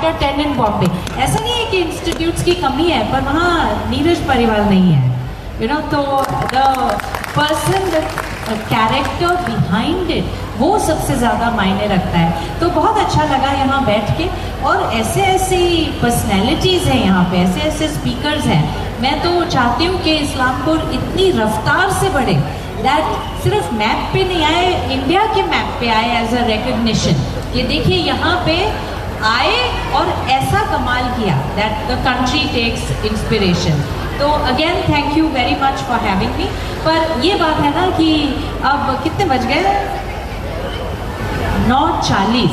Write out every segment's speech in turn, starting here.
Chapter 10 इन बॉम्बे। ऐसा नहीं है कि इंस्टीट्यूट्स की कमी है, पर वहाँ नीरज परिवार नहीं है, यू नो। तो the person, the character behind it, वो सबसे ज़्यादा मायने रखता है। तो बहुत अच्छा लगा यहाँ बैठ के, और ऐसे ऐसी पर्सनैलिटीज़ हैं यहाँ पे, ऐसे ऐसे स्पीकर्स हैं। मैं तो चाहती हूँ कि इस्लामपुर इतनी रफ्तार से बढ़े दैट सिर्फ मैप पे नहीं आए, इंडिया के मैप पे आए एज अ रिकग्निशन। ये देखिए यहाँ पे आए और ऐसा कमाल किया that the country takes inspiration. तो again thank you very much for having me. पर ये बात है ना कि अब कितने बज गए, 9:40,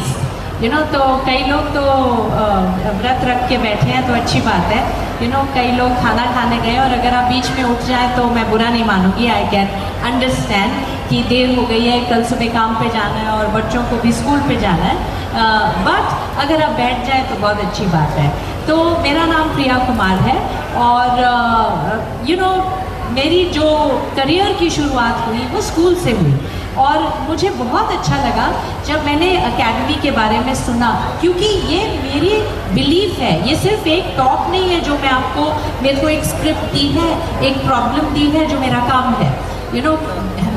यू नो। तो कई लोग तो व्रत रख के बैठे हैं, तो अच्छी बात है, यू नो। कई लोग खाना खाने गए, और अगर आप बीच में उठ जाए तो मैं बुरा नहीं मानूंगी। आई कैन अंडरस्टैंड कि देर हो गई है, कल सुबह काम पे जाना है और बच्चों को भी स्कूल पे जाना है, बट अगर आप बैठ जाए तो बहुत अच्छी बात है। तो मेरा नाम प्रिया कुमार है, और यू नो मेरी जो करियर की शुरुआत हुई वो स्कूल से हुई, और मुझे बहुत अच्छा लगा जब मैंने एकेडमी के बारे में सुना, क्योंकि ये मेरी बिलीफ है। ये सिर्फ एक टॉक नहीं है जो मैं आपको, मेरे को एक स्क्रिप्ट दी है, एक प्रॉब्लम दी है जो मेरा काम है, यू नो।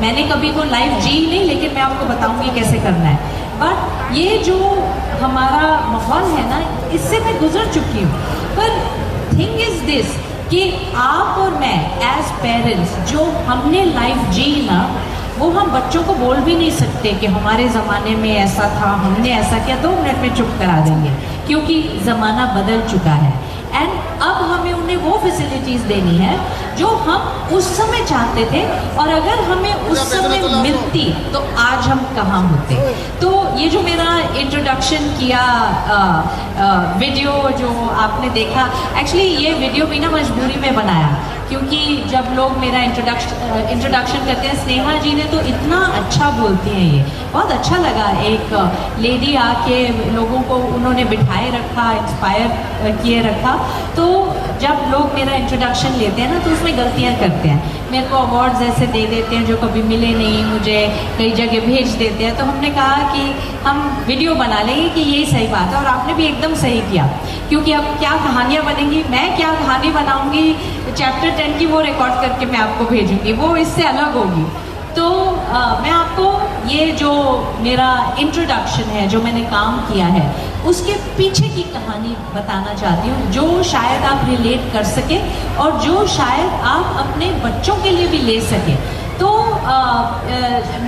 मैंने कभी वो लाइफ जी नहीं, लेकिन मैं आपको बताऊंगी कैसे करना है। बट ये जो हमारा माहौल है ना, इससे मैं गुजर चुकी हूँ। पर थिंग इज दिस कि आप और मैं एज पेरेंट्स जो हमने लाइफ जी ना, वो हम बच्चों को बोल भी नहीं सकते कि हमारे ज़माने में ऐसा था, हमने ऐसा किया। 2 मिनट में चुप करा देंगे, क्योंकि ज़माना बदल चुका है। एंड अब हमें उन्हें वो फैसिलिटीज़ देनी है जो हम उस समय चाहते थे, और अगर हमें उस समय मिलती तो आज हम कहाँ होते। तो ये जो मेरा इंट्रोडक्शन किया वीडियो जो आपने देखा, एक्चुअली ये वीडियो भी ना मजबूरी में बनाया, क्योंकि जब लोग मेरा इंट्रोडक्शन करते हैं, स्नेहा जी ने तो इतना अच्छा बोलती हैं, ये बहुत अच्छा लगा। एक लेडी आके लोगों को उन्होंने बिठाए रखा, इंस्पायर किए रखा। तो जब लोग मेरा इंट्रोडक्शन लेते हैं ना, तो उसमें गलतियां करते हैं, मेरे को अवार्ड्स ऐसे दे देते हैं जो कभी मिले नहीं, मुझे कई जगह भेज देते हैं। तो हमने कहा कि हम वीडियो बना लेंगे कि यही सही बात है, और आपने भी एकदम सही किया, क्योंकि अब क्या कहानियाँ बनेंगी, मैं क्या कहानी बनाऊंगी चैप्टर 10 की, वो रिकॉर्ड करके मैं आपको भेजूंगी, वो इससे अलग होगी। तो मैं आपको ये जो मेरा इंट्रोडक्शन है, जो मैंने काम किया है, उसके पीछे की कहानी बताना चाहती हूँ, जो शायद आप रिलेट कर सके और जो शायद आप अपने बच्चों के लिए भी ले सके। तो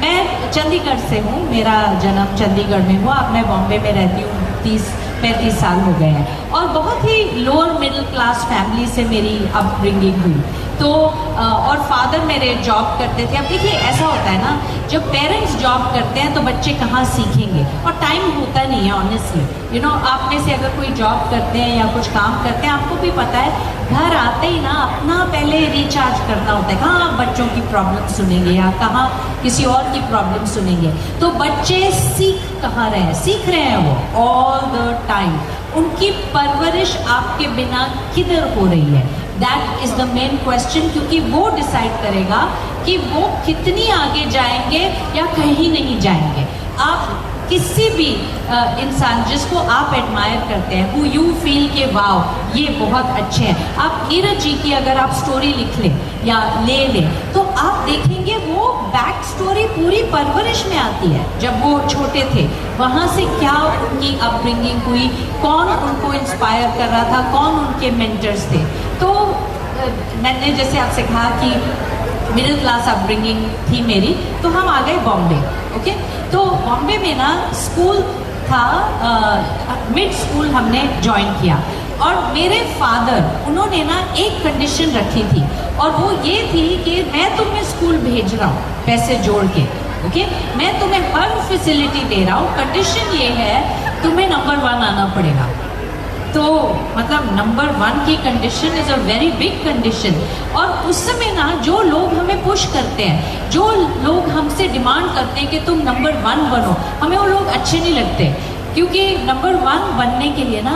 मैं चंडीगढ़ से हूँ, मेरा जन्म चंडीगढ़ में हुआ। अब मैं बॉम्बे में रहती हूँ, 30-35 साल हो गए हैं, और बहुत ही लोअर मिडिल क्लास फैमिली से मेरी अपब्रिंगिंग हुई। तो और फादर मेरे जॉब करते थे। अब देखिए ऐसा होता है ना, जब पेरेंट्स जॉब करते हैं तो बच्चे कहाँ सीखेंगे, और टाइम होता नहीं है ऑनेस्टली, यू नो। आप में से अगर कोई जॉब करते हैं या कुछ काम करते हैं, आपको भी पता है, घर आते ही ना अपना पहले रिचार्ज करना होता है। कहाँ आप बच्चों की प्रॉब्लम सुनेंगे या कहाँ किसी और की प्रॉब्लम सुनेंगे। तो बच्चे सीख कहाँ रहे हैं, सीख रहे हैं वो ऑल द टाइम। उनकी परवरिश आपके बिना किधर हो रही है, that is the main question, क्योंकि वो डिसाइड करेगा कि वो कितनी आगे जाएंगे या कहीं नहीं जाएंगे। आप किसी भी इंसान जिसको आप एडमायर करते हैं, हु यू फील के वाओ ये बहुत अच्छे हैं, आप नीरज जी की अगर आप स्टोरी लिख लें या ले लें, तो आप देखेंगे वो बैक स्टोरी पूरी परवरिश में आती है। जब वो छोटे थे, वहाँ से क्या उनकी अपब्रिंगिंग हुई, कौन उनको इंस्पायर कर रहा था, कौन उनके मेंटर्स थे। तो मैंने जैसे आपसे कहा कि मिडिल क्लास अपब्रिंगिंग थी मेरी, तो हम आ गए बॉम्बे। ओके, तो बॉम्बे में ना स्कूल था, मिड स्कूल हमने ज्वाइन किया, और मेरे फादर उन्होंने ना एक कंडीशन रखी थी, और वो ये थी कि मैं तुम्हें स्कूल भेज रहा हूँ पैसे जोड़ के, ओके, मैं तुम्हें हर फैसिलिटी दे रहा हूँ, कंडीशन ये है तुम्हें नंबर 1 आना पड़ेगा। तो मतलब नंबर 1 की condition is a very big condition. और उस समय ना जो लोग हमें पुश करते हैं, जो लोग हमसे डिमांड करते हैं कि तुम नंबर 1 बनो, हमें वो लोग अच्छे नहीं लगते, क्योंकि नंबर 1 बनने के लिए ना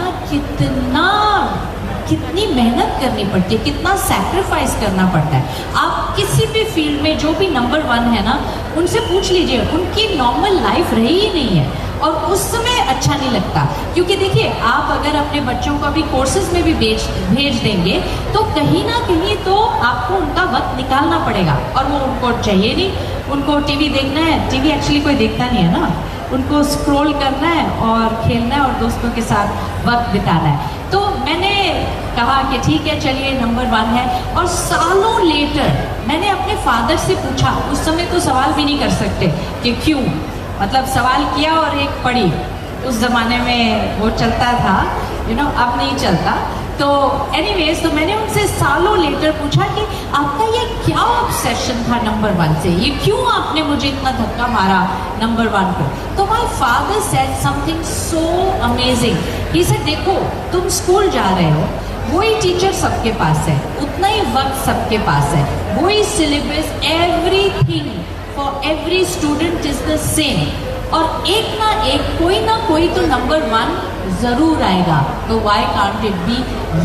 कितनी मेहनत करनी पड़ती है, कितना सैक्रिफाइस करना पड़ता है। आप किसी भी फील्ड में जो भी नंबर 1 है ना, उनसे पूछ लीजिए, उनकी नॉर्मल लाइफ रही ही नहीं है, और उस समय अच्छा नहीं लगता, क्योंकि देखिए आप अगर अपने बच्चों को अभी कोर्सेज में भी भेज देंगे तो कहीं ना कहीं तो आपको उनका वक्त निकालना पड़ेगा, और वो उनको चाहिए नहीं। उनको टीवी देखना है, टीवी एक्चुअली कोई देखता नहीं है ना, उनको स्क्रॉल करना है और खेलना है और दोस्तों के साथ वक्त बिताना है। तो मैंने कहा कि ठीक है चलिए नंबर 1 है। और सालों लेटर मैंने अपने फादर से पूछा, उस समय तो सवाल भी नहीं कर सकते कि क्यों, मतलब सवाल किया और एक पढ़ी, उस ज़माने में वो चलता था, अब नहीं चलता। तो एनीवेज, तो मैंने उनसे सालों लेटर पूछा कि आपका ये क्या ऑब्सेशन था नंबर 1 से, ये क्यों आपने मुझे इतना धक्का मारा नंबर 1 को। तो my father said something so amazing. He said देखो तुम स्कूल जा रहे हो, वही टीचर सबके पास है, उतना ही वक्त सबके पास है, वही syllabus, everything for every student is the same, और एक ना एक कोई ना कोई तो नंबर 1 जरूर आएगा, तो why can't it be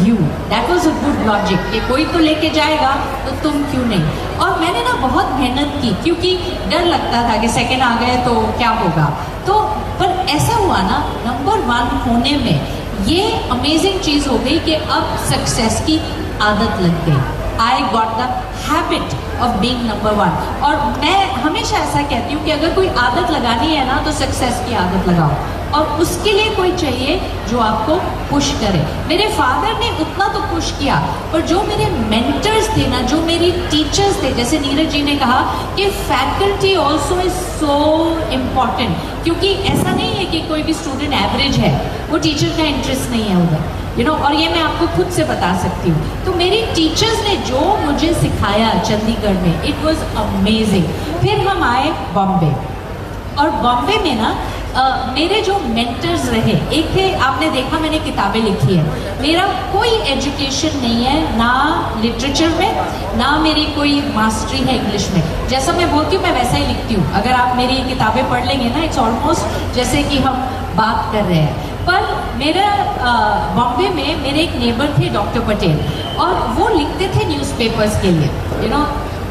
you. That was a good logic कि कोई तो लेके जाएगा तो तुम क्यों नहीं। और मैंने ना बहुत मेहनत की, क्योंकि डर लगता था कि सेकंड आ गए तो क्या होगा। तो पर ऐसा हुआ ना, नंबर 1 होने में ये अमेजिंग चीज़ हो गई कि अब सक्सेस की आदत लग गई। I got the habit of being number 1। और मैं हमेशा ऐसा कहती हूँ कि अगर कोई आदत लगानी है ना तो सक्सेस की आदत लगाओ, और उसके लिए कोई चाहिए जो आपको पुश करे। मेरे फादर ने उतना तो पुश किया, पर जो मेरे मेंटर्स थे ना, जो मेरी टीचर्स थे, जैसे नीरज जी ने कहा कि faculty also is so important, क्योंकि ऐसा नहीं है कि कोई भी स्टूडेंट एवरेज है, वो टीचर का इंटरेस्ट नहीं है उधर, और ये मैं आपको खुद से बता सकती हूँ। तो मेरी टीचर्स ने जो मुझे सिखाया चंडीगढ़ में, इट वॉज अमेजिंग। फिर हम आए बॉम्बे, और बॉम्बे में ना मेरे जो मेंटर्स रहे, एक थे, आपने देखा मैंने किताबें लिखी है, मेरा कोई एजुकेशन नहीं है, ना लिटरेचर में, ना मेरी कोई मास्टरी है इंग्लिश में। जैसा मैं बोलती हूँ मैं वैसा ही लिखती हूँ। अगर आप मेरी किताबें पढ़ लेंगे ना, इट्स ऑलमोस्ट जैसे कि हम बात कर रहे हैं। पर मेरा बॉम्बे में मेरे एक नेबर थे डॉक्टर पटेल, और वो लिखते थे न्यूज़पेपर्स के लिए,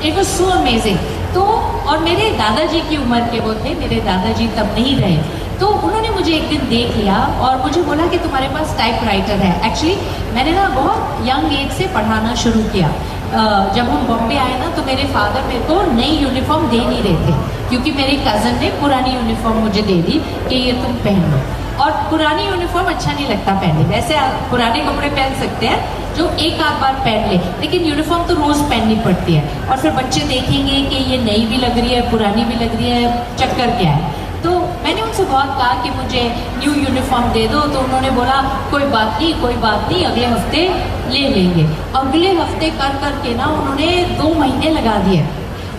इट वॉज सो अमेजिंग। तो और मेरे दादाजी की उम्र के वो थे, मेरे दादाजी तब नहीं रहे, तो उन्होंने मुझे एक दिन देख लिया और मुझे बोला कि तुम्हारे पास टाइपराइटर है। एक्चुअली मैंने ना बहुत यंग एज से पढ़ाना शुरू किया। जब हम बॉम्बे आए ना तो मेरे फादर मेरे को नई यूनिफॉर्म दे नहीं रहे थे, क्योंकि मेरे कज़न ने पुरानी यूनिफॉर्म मुझे दे दी कि ये तुम पहन लो। और पुरानी यूनिफॉर्म अच्छा नहीं लगता पहनने, वैसे आप पुराने कपड़े पहन सकते हैं जो एक आध बार पहन ले, लेकिन यूनिफॉर्म तो रोज़ पहननी पड़ती है, और फिर बच्चे देखेंगे कि ये नई भी लग रही है, पुरानी भी लग रही है, चक्कर क्या है। तो मैंने उनसे बहुत कहा कि मुझे न्यू यूनिफॉर्म दे दो, तो उन्होंने बोला कोई बात नहीं, अगले हफ्ते ले लेंगे। अगले हफ्ते कर करके ना उन्होंने 2 महीने लगा दिए,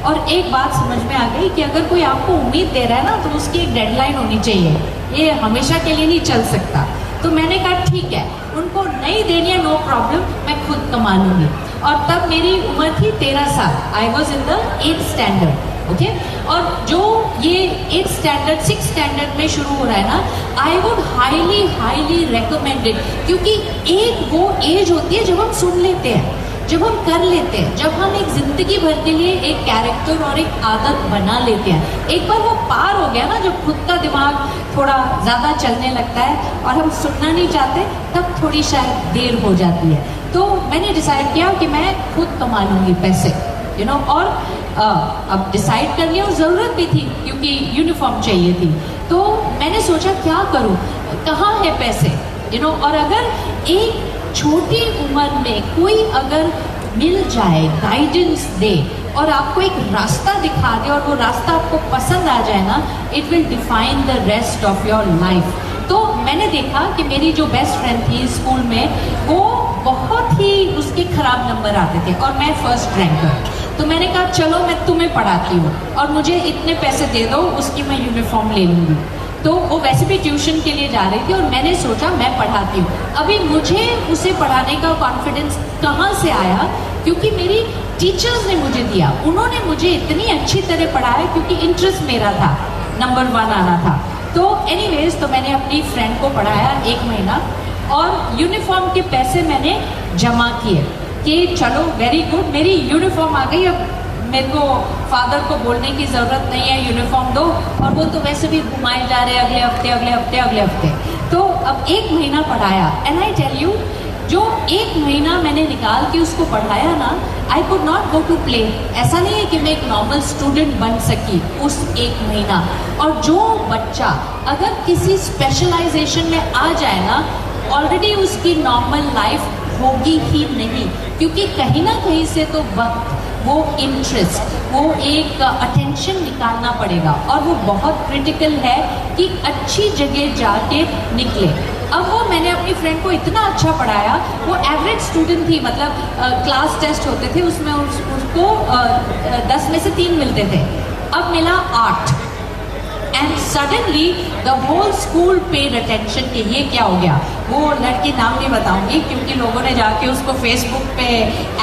और एक बात समझ में आ गई कि अगर कोई आपको उम्मीद दे रहा है ना तो उसकी एक डेडलाइन होनी चाहिए, ये हमेशा के लिए नहीं चल सकता। तो मैंने कहा ठीक है, उनको नहीं देनी है, नो प्रॉब्लम, मैं खुद कमा लूँगी। और तब मेरी उम्र थी 13 साल, I was in the 8th standard, okay. और जो ये 8th स्टैंडर्ड 6th स्टैंडर्ड में शुरू हो रहा है ना, आई वुड हाईली रेकमेंडेड, क्योंकि एक वो एज होती है जब हम सुन लेते हैं, जब हम कर लेते हैं, जब हम एक जिंदगी भर के लिए एक कैरेक्टर और एक आदत बना लेते हैं। एक बार वो पार हो गया ना, जब खुद का दिमाग थोड़ा ज़्यादा चलने लगता है और हम सुनना नहीं चाहते, तब थोड़ी शायद देर हो जाती है। तो मैंने डिसाइड किया कि मैं खुद कमा लूँगी पैसे, और अब डिसाइड कर लिया, और ज़रूरत भी थी क्योंकि यूनिफॉर्म चाहिए थी। तो मैंने सोचा क्या करूँ, कहाँ है पैसे, और अगर एक छोटी उम्र में कोई अगर मिल जाए, गाइडेंस दे और आपको एक रास्ता दिखा दे, और वो रास्ता आपको पसंद आ जाए ना, it will define the rest of your life. तो मैंने देखा कि मेरी जो बेस्ट फ्रेंड थी स्कूल में, वो बहुत ही उसके खराब नंबर आते थे और मैं फर्स्ट रैंकर। तो मैंने कहा चलो मैं तुम्हें पढ़ाती हूँ और मुझे इतने पैसे दे दो, उसकी मैं यूनिफॉर्म ले लूँगी। तो वो वैसे भी ट्यूशन के लिए जा रही थी और मैंने सोचा मैं पढ़ाती हूँ। अभी मुझे उसे पढ़ाने का कॉन्फिडेंस कहाँ से आया, क्योंकि मेरी टीचर्स ने मुझे दिया। उन्होंने मुझे इतनी अच्छी तरह पढ़ाया क्योंकि इंटरेस्ट मेरा था, नंबर 1 आना था। तो एनीवेज, तो मैंने अपनी फ्रेंड को पढ़ाया 1 महीना, और यूनिफॉर्म के पैसे मैंने जमा किए कि चलो वेरी गुड, मेरी यूनिफॉर्म आ गई, अब मेरे को फादर को बोलने की ज़रूरत नहीं है, यूनिफॉर्म दो, और वो तो वैसे भी घुमाए जा रहे अगले हफ्ते अगले हफ्ते अगले हफ्ते। तो अब 1 महीना पढ़ाया, एंड आई टेल यू, जो 1 महीना मैंने निकाल के उसको पढ़ाया ना, I could not go to play. ऐसा नहीं है कि मैं एक नॉर्मल स्टूडेंट बन सकी उस 1 महीना। और जो बच्चा अगर किसी स्पेशलाइजेशन में आ जाए ना, ऑलरेडी उसकी नॉर्मल लाइफ होगी ही नहीं, क्योंकि कहीं ना कहीं से तो वक्त, वो इंटरेस्ट, वो एक अटेंशन निकालना पड़ेगा, और वो बहुत क्रिटिकल है कि अच्छी जगह जाके निकले। अब वो मैंने अपनी फ्रेंड को इतना अच्छा पढ़ाया, वो एवरेज स्टूडेंट थी, मतलब क्लास टेस्ट होते थे उसमें उसको 10 में से 3 मिलते थे, अब मिला 8, and suddenly the whole school paid attention कि ये क्या हो गया। वो लड़की नाम नहीं बताऊंगी क्योंकि लोगों ने जाके उसको फेसबुक पे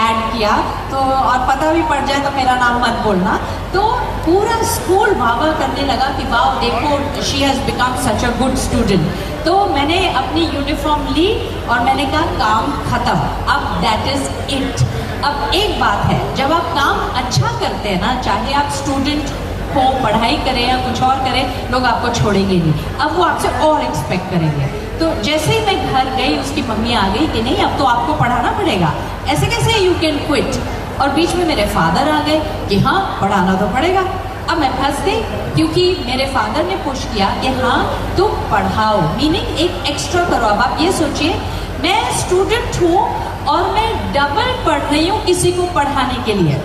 ऐड किया, तो और पता भी पड़ जाए तो मेरा नाम मत बोलना। तो पूरा स्कूल वाह करने लगा कि वाह देखो, she has become such a good student. तो मैंने अपनी यूनिफॉर्म ली और मैंने कहा काम खत्म, अब दैट इज इट। अब एक बात है, जब आप काम अच्छा करते हैं ना, चाहे आप स्टूडेंट हो, पढ़ाई करें या कुछ और करें, लोग आपको छोड़ेंगे नहीं, अब वो आपसे और एक्सपेक्ट करेंगे। तो जैसे ही मैं घर गई, उसकी मम्मी आ गई कि नहीं अब तो आपको पढ़ाना पड़ेगा, ऐसे कैसे यू कैन क्विट। और बीच में मेरे फादर आ गए कि हाँ पढ़ाना तो पड़ेगा। अब मैं फंस गई क्योंकि मेरे फादर ने पुश किया कि हाँ तुम पढ़ाओ, मीनिंग एक एक्स्ट्रा करो। अब आप ये सोचिए, मैं स्टूडेंट हूँ और मैं डबल पढ़ रही हूँ किसी को पढ़ाने के लिए।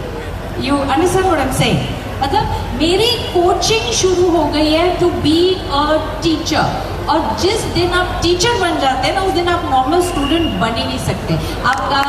You understand what I am saying? मतलब मेरी कोचिंग शुरू हो गई है टू बी अ टीचर, और जिस दिन आप टीचर बन जाते हैं ना, उस दिन आप नॉर्मल स्टूडेंट बन ही नहीं सकते। आपका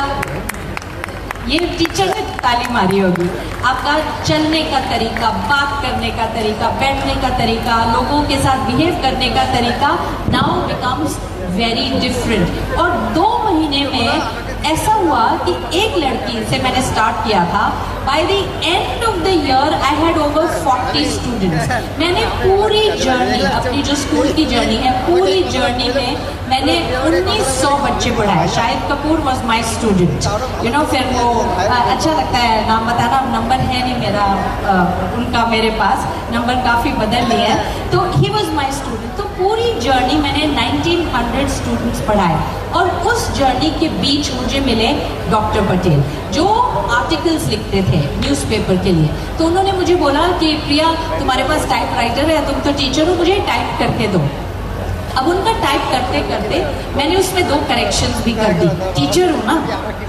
ये टीचर ने ताली मारी होगी, आपका चलने का तरीका, बात करने का तरीका, बैठने का तरीका, लोगों के साथ बिहेव करने का तरीका नाउ बिकम्स वेरी डिफरेंट। और 2 महीने में ऐसा हुआ कि एक लड़की से मैंने स्टार्ट किया था, by the end of the year I had over 40 students. मैंने पूरी जर्नी, अपनी जो स्कूल की जर्नी है, पूरी जर्नी में मैंने 1900 बच्चे पढ़ाए। Shahid Kapoor was my student, you know. फिर वो अच्छा लगता है नाम बताना, नंबर है नहीं मेरा उनका मेरे पास, नंबर काफ़ी बदल लिया है, तो ही वॉज माई स्टूडेंट। तो पूरी जर्नी मैंने 1900 स्टूडेंट्स पढ़ाए, और उस जर्नी के बीच मुझे मिले डॉक्टर पटेल जो आर्टिकल्स लिखते थे न्यूज़पेपर के लिए। तो उन्होंने मुझे बोला कि प्रिया तुम्हारे पास टाइपराइटर है, तुम तो टीचर हो, मुझे टाइप करके दो। अब उनका टाइप करते करते मैंने उसमें 2 करेक्शंस भी कर दी। टीचर हूँ ना,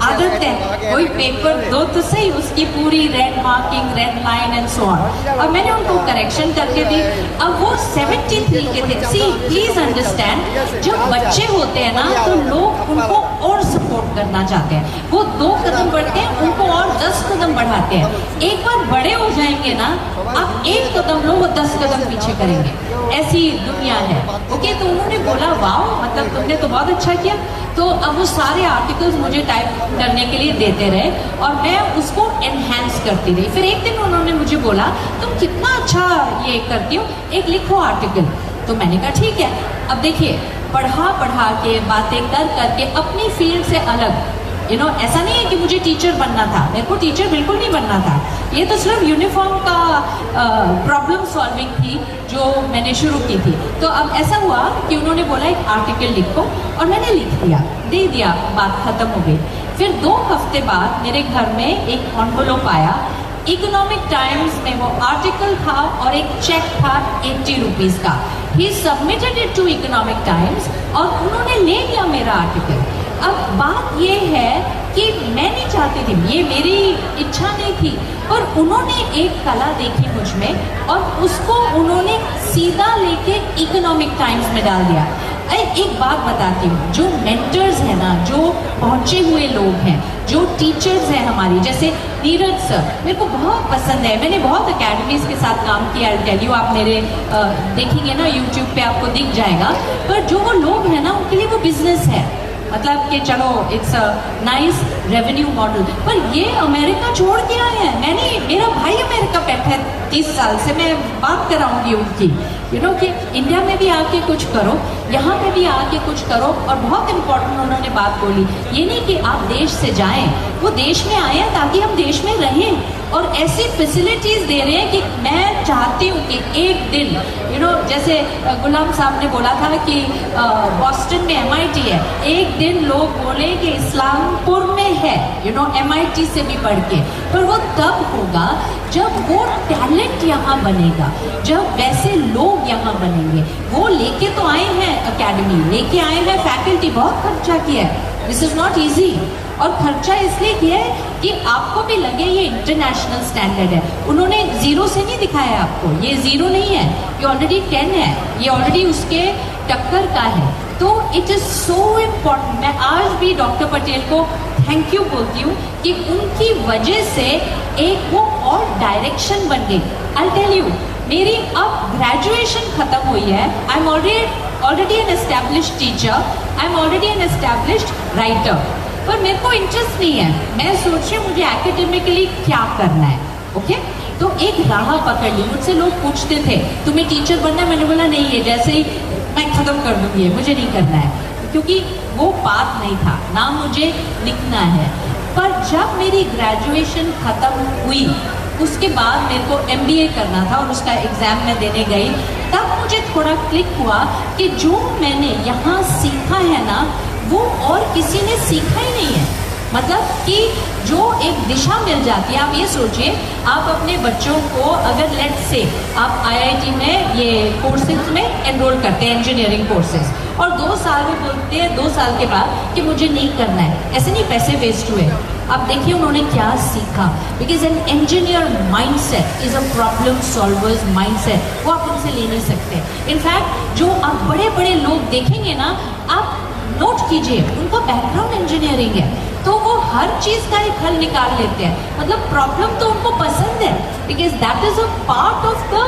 आदत है, कोई पेपर दो तो सही, उसकी पूरी red marking, red line and so on. अब मैंने उनको करेक्शन करके दी। अब वो 73 के थे। सी प्लीज अंडरस्टैंड, जब बच्चे होते हैं ना तो लोग उनको और सपोर्ट करना चाहते हैं। वो 2 कदम बढ़ते हैं, उनको और 10 कदम बढ़ाते हैं। एक बार बड़े हो जाएंगे ना, आप 1 कदम लो, वो 10 कदम पीछे करेंगे। ऐसी दुनिया है। ओके, तो उन्होंने बोला वाओ, मतलब तुमने तो बहुत अच्छा किया। तो अब वो सारे आर्टिकल्स मुझे टाइप करने के लिए देते रहे और मैं उसको एनहेंस करती रही। फिर एक दिन उन्होंने मुझे बोला तुम कितना अच्छा ये करती हो, एक लिखो आर्टिकल। तो मैंने कहा ठीक है। अब देखिए, पढ़ा के बातें कर करके अपनी फील्ड से अलग, यू नो, ऐसा नहीं है कि मुझे टीचर बनना था, मेरे को टीचर बिल्कुल नहीं बनना था। ये तो सिर्फ यूनिफॉर्म का प्रॉब्लम सॉल्विंग थी जो मैंने शुरू की थी। तो अब ऐसा हुआ कि उन्होंने बोला एक आर्टिकल लिखो, और मैंने लिख दिया, दे दिया, बात खत्म हो गई। फिर 2 हफ्ते बाद मेरे घर में एक एनवेलप आया, इकोनॉमिक टाइम्स में वो आर्टिकल था और एक चेक था 80 रुपीज़ का। He submitted it to Economic Times और उन्होंने ले लिया मेरा आर्टिकल। अब बात ये है कि मैं नहीं चाहती थी, ये मेरी इच्छा नहीं थी, पर उन्होंने एक कला देखी मुझ में और उसको उन्होंने सीधा लेके इकोनॉमिक टाइम्स में डाल दिया। एक बात बताती हूँ, जो मेंटर्स हैं ना, जो पहुँचे हुए लोग हैं, जो टीचर्स हैं हमारी, जैसे नीरज सर मेरे को बहुत पसंद है, मैंने बहुत अकेडमीज़ के साथ काम किया। आई टेल यू, आप मेरे देखेंगे ना यूट्यूब पे आपको दिख जाएगा। पर जो वो लोग हैं ना, उनके लिए वो बिजनेस है, मतलब कि चलो it's a nice revenue model. पर ये अमेरिका छोड़ के आए हैं। मैंने, मेरा भाई अमेरिका बैठा है 30 साल से, मैं बात कराऊंगी उनकी, यू नो, कि इंडिया में भी आके कुछ करो, यहाँ पे भी आके कुछ करो। और बहुत इम्पोर्टेंट उन्होंने बात बोली, ये नहीं कि आप देश से जाएं, वो देश में आए हैं ताकि हम देश में रहें और ऐसी फैसिलिटीज दे रहे हैं कि मैं चाहती हूँ कि एक दिन जैसे गुलाम साहब ने बोला था कि बॉस्टन में MIT है, एक दिन लोग बोले कि इस्लामपुर में है MIT से भी बढ़ के, पर वो तब होगा जब वो टैलेंट यहाँ बनेगा, जब वैसे लोग यहाँ बनेंगे। वो लेके तो आए हैं एकेडमी, लेके आए हैं फैकल्टी, बहुत खर्चा किया है, दिस इज नॉट ईजी। और खर्चा इसलिए किया है कि आपको भी लगे ये इंटरनेशनल स्टैंडर्ड है। उन्होंने जीरो से नहीं दिखाया आपको, ये जीरो नहीं है, ये ऑलरेडी 10 है, ये ऑलरेडी उसके टक्कर का है। तो इट इज सो इम्पॉर्टेंट। मैं आज भी डॉक्टर पटेल को थैंक यू बोलती हूँ कि उनकी वजह से एक वो और डायरेक्शन बन गई। आई टेल यू, मेरी अब ग्रेजुएशन खत्म हुई है, I am already an established teacher, I am already an established writer, पर मेरे को इंटरेस्ट नहीं है। मैं सोच रही हूँ मुझे एकेडमिकली क्या करना है, ओके? तो एक राह पकड़ ली। मुझसे लोग पूछते थे तुम्हें टीचर बनना है, मैंने बोला नहीं है, जैसे ही मैं खत्म कर दूंगी, मुझे नहीं करना है, क्योंकि वो बात नहीं था ना, मुझे लिखना है। पर जब मेरी ग्रेजुएशन खत्म हुई, उसके बाद मेरे को MBA करना था और उसका एग्जाम मैं देने गई, तब मुझे थोड़ा क्लिक हुआ कि जो मैंने यहाँ सीखा है ना, वो और किसी ने सीखा ही नहीं है। मतलब कि जो एक दिशा मिल जाती है। आप ये सोचिए, आप अपने बच्चों को अगर लेट से आप IIT में ये कोर्सेज में एनरोल करते हैं, इंजीनियरिंग कोर्सेज, और 2 साल में बोलते हैं 2 साल के बाद कि मुझे नहीं करना है, ऐसे नहीं, पैसे वेस्ट हुए। आप देखिए उन्होंने क्या सीखा, because an engineer mindset is a problem solvers mindset, वो आप उनसे ले नहीं सकते। इनफैक्ट जो आप बड़े बड़े लोग देखेंगे ना, आप नोट कीजिए, उनका बैकग्राउंड इंजीनियरिंग है, तो वो हर चीज का एक हल निकाल लेते हैं। मतलब प्रॉब्लम तो उनको पसंद है, because that is a part of the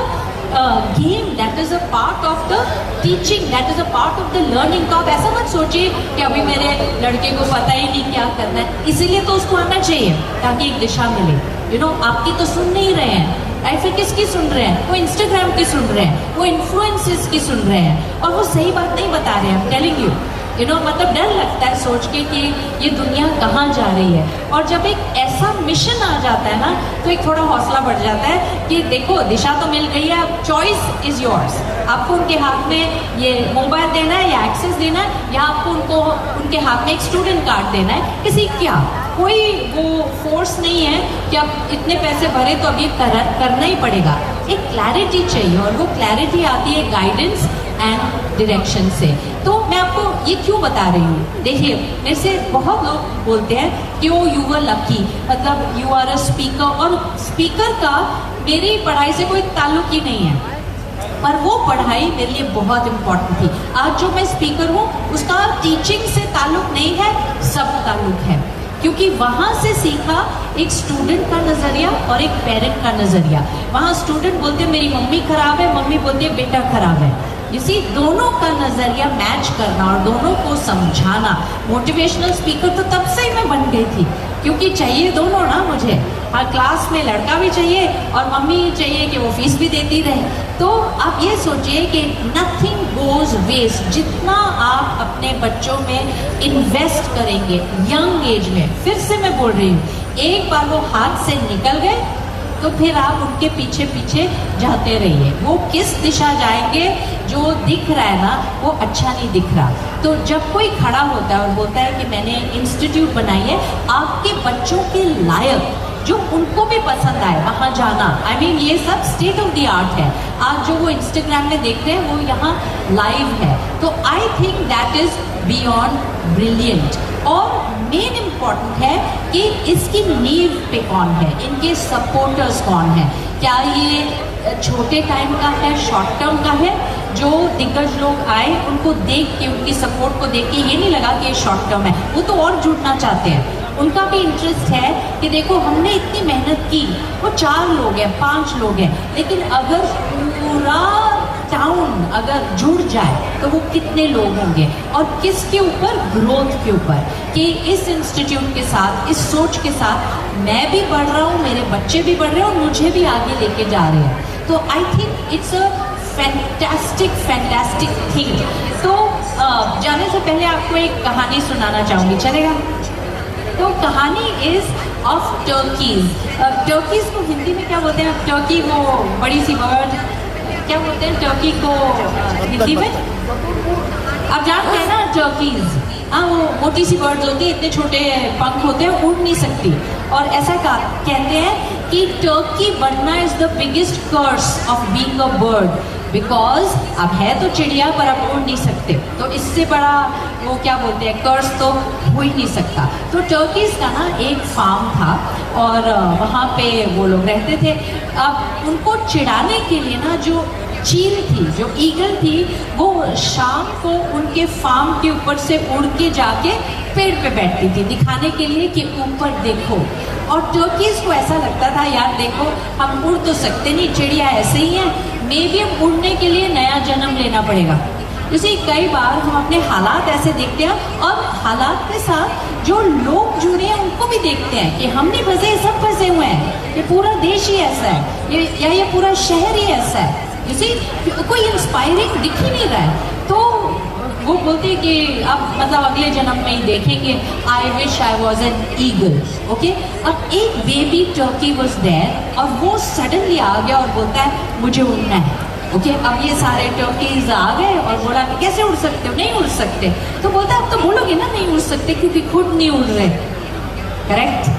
game, that is a part of the teaching, that is a part of the learning. तो आप ऐसा मत सोचिए कि अभी मेरे लड़के को पता ही नहीं क्या करना है, इसीलिए तो उसको आना चाहिए ताकि एक दिशा मिले। आपकी तो सुन नहीं रहे हैं, ऐसे किसकी सुन रहे हैं? वो इंस्टाग्राम की सुन रहे हैं, वो इन्फ्लुएंसर्स की सुन रहे हैं, और वो सही बात नहीं बता रहे हैं। टेलिंग यू मतलब डर लगता है सोच के कि ये दुनिया कहाँ जा रही है। और जब एक ऐसा मिशन आ जाता है ना, तो एक थोड़ा हौसला बढ़ जाता है कि देखो दिशा तो मिल गई है, अब चॉइस इज योर्स। आपको उनके हाथ में ये मोबाइल देना है या एक्सेस देना है, या आपको उनके हाथ में एक स्टूडेंट कार्ड देना है, किसी क्या कोई वो फोर्स नहीं है कि आप इतने पैसे भरे तो अब ये करना ही पड़ेगा। एक क्लैरिटी चाहिए, और वो क्लैरिटी आती है गाइडेंस एंड डायरेक्शन से। तो मैं आपको ये क्यों बता रही हूँ, देखिए मेरे से बहुत लोग बोलते हैं कि वो यू वर लकी, मतलब यू आर अ स्पीकर, और स्पीकर का मेरी पढ़ाई से कोई ताल्लुक ही नहीं है, पर वो पढ़ाई मेरे लिए बहुत इम्पोर्टेंट थी। आज जो मैं स्पीकर हूँ उसका टीचिंग से ताल्लुक नहीं है, सब ताल्लुक है, क्योंकि वहाँ से सीखा एक स्टूडेंट का नज़रिया और एक पेरेंट का नज़रिया। वहाँ स्टूडेंट बोलते हैं मेरी मम्मी खराब है, मम्मी बोलती है बेटा खराब है। इसी दोनों का नज़रिया मैच करना और दोनों को समझाना। मोटिवेशनल स्पीकर तो तब से ही मैं बन गई थी, क्योंकि चाहिए दोनों ना मुझे, हर क्लास में लड़का भी चाहिए और मम्मी चाहिए कि वो फीस भी देती रहे। तो आप ये सोचिए कि नथिंग गोज वेस्ट। जितना आप अपने बच्चों में इन्वेस्ट करेंगे यंग एज में, फिर से मैं बोल रही हूँ, एक बार वो हाथ से निकल गए तो फिर आप उनके पीछे पीछे जाते रहिए। वो किस दिशा जाएंगे, जो दिख रहा है ना वो अच्छा नहीं दिख रहा। तो जब कोई खड़ा होता है और बोलता है कि मैंने इंस्टीट्यूट बनाई है आपके बच्चों के लायक, जो उनको भी पसंद आए, वहाँ जाना, I mean, ये सब स्टेट ऑफ द आर्ट है। आज जो वो इंस्टाग्राम में देख रहे हैं वो यहाँ लाइव है। तो I think that is beyond brilliant. और मेन इम्पॉर्टेंट है कि इसकी नींव पे कौन है, इनके सपोर्टर्स कौन है। क्या ये छोटे टाइम का है, शॉर्ट टर्म का है? जो दिग्गज लोग आए उनको देख के, उनकी सपोर्ट को देख के ये नहीं लगा कि ये शॉर्ट टर्म है, वो तो और जुड़ना चाहते हैं। उनका भी इंटरेस्ट है कि देखो हमने इतनी मेहनत की, वो 4 लोग हैं, 5 लोग हैं, लेकिन अगर पूरा टाउन अगर जुड़ जाए तो वो कितने लोग होंगे, और किसके ऊपर? ग्रोथ के ऊपर, कि इस इंस्टीट्यूट के साथ, इस सोच के साथ मैं भी बढ़ रहा हूँ, मेरे बच्चे भी बढ़ रहे हैं और मुझे भी आगे लेके जा रहे हैं। तो I think it's a fantastic thing. तो जाने से पहले आपको एक कहानी सुनाना चाहूँगी, चलेगा? तो कहानी इज ऑफ टर्कीज। टर्कीज को हिंदी में क्या बोलते हैं? टर्की वो बड़ी सी बर्ड, क्या बोलते हैं टर्की को हिंदी में? आप जानते हैं ना टर्कीज? हाँ, वो मोटी सी बर्ड होती है, इतने छोटे पंख होते हैं, उड़ नहीं सकती। और ऐसा कहते हैं कि टर्की बनना is the biggest curse of being a bird, because अब है तो चिड़िया पर अब उड़ नहीं सकते, तो इससे बड़ा वो क्या बोलते हैं कर्स तो हो ही नहीं सकता। तो टर्कीज का ना एक फार्म था और वहाँ पे वो लोग रहते थे। अब उनको चिढ़ाने के लिए ना जो चील थी, जो ईगल थी, वो शाम को उनके फार्म के ऊपर से उड़ के जाके पेड़ पे बैठती थी, दिखाने के लिए कि ऊपर देखो। और टर्कीज को ऐसा लगता था, यार देखो हम उड़ तो सकते नहीं, चिड़िया ऐसे ही है, मे भी हम उड़ने के लिए नया जन्म लेना पड़ेगा। जैसे कई बार हम अपने हालात ऐसे देखते हैं और हालात के साथ जो लोग जुड़े हैं उनको भी देखते हैं कि हम नहीं फंसे, सब फंसे हुए हैं, ये पूरा देश ही ऐसा है, ये पूरा शहर ही ऐसा है। इसी कोई इंस्पायरिंग दिख ही नहीं रहा है। तो वो बोलते हैं कि अब मतलब अगले जन्म में ही देखेंगे, I wish I was an eagle. Okay, अब एक बेबी टर्की वॉज देयर और वो सडनली आ गया और बोलता है मुझे उड़ना है। ओके, अब ये सारे टर्कीज आ गए और बोला कि कैसे उड़ सकते हो? नहीं उड़ सकते। तो बोलता है अब तो बोलोगे ना नहीं उड़ सकते, क्योंकि खुद नहीं उड़ रहे। करेक्ट।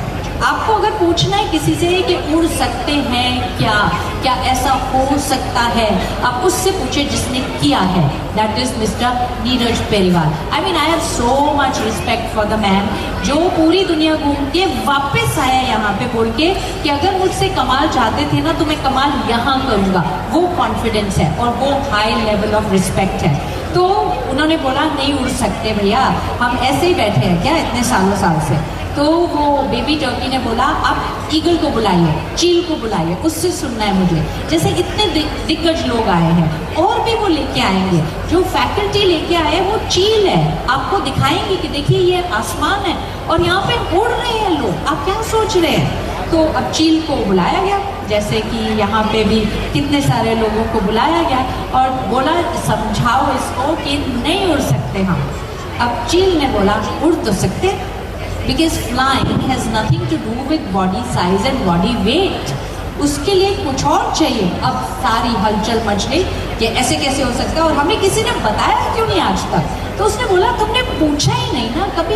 आपको अगर पूछना है किसी से कि उड़ सकते हैं क्या, क्या ऐसा हो सकता है, आप उससे पूछे जिसने किया है। That is mister Neeraj Periwal. I mean I have so much respect for the man, जो पूरी दुनिया घूम के वापस आया यहाँ पे बोल के कि अगर मुझसे कमाल चाहते थे ना तो मैं कमाल यहाँ करूँगा। वो कॉन्फिडेंस है और वो हाई लेवल ऑफ रिस्पेक्ट है। तो उन्होंने बोला नहीं उड़ सकते भैया, हम ऐसे ही बैठे हैं क्या इतने साल से। तो वो बेबी टर्की ने बोला आप ईगल को बुलाइए, चील को बुलाइए, उससे सुनना है मुझे। जैसे इतने दिग्गज लोग आए हैं और भी वो लेके आएंगे, जो फैकल्टी लेके आए वो चील है, आपको दिखाएंगे कि देखिए ये आसमान है और यहाँ पे उड़ रहे हैं लोग, आप क्या सोच रहे हैं। तो अब चील को बुलाया गया, जैसे कि यहाँ पे भी कितने सारे लोगों को बुलाया गया और बोला समझाओ इसको कि नहीं उड़ सकते हम। अब चील ने बोला उड़ तो सकते, because flying has nothing to do with body size and body weight. उसके लिए कुछ और चाहिए। अब सारी हलचल मच गई कि ऐसे कैसे हो सकता है और हमें किसी ने बताया क्यों नहीं आज तक। तो उसने बोला तुमने पूछा ही नहीं ना, कभी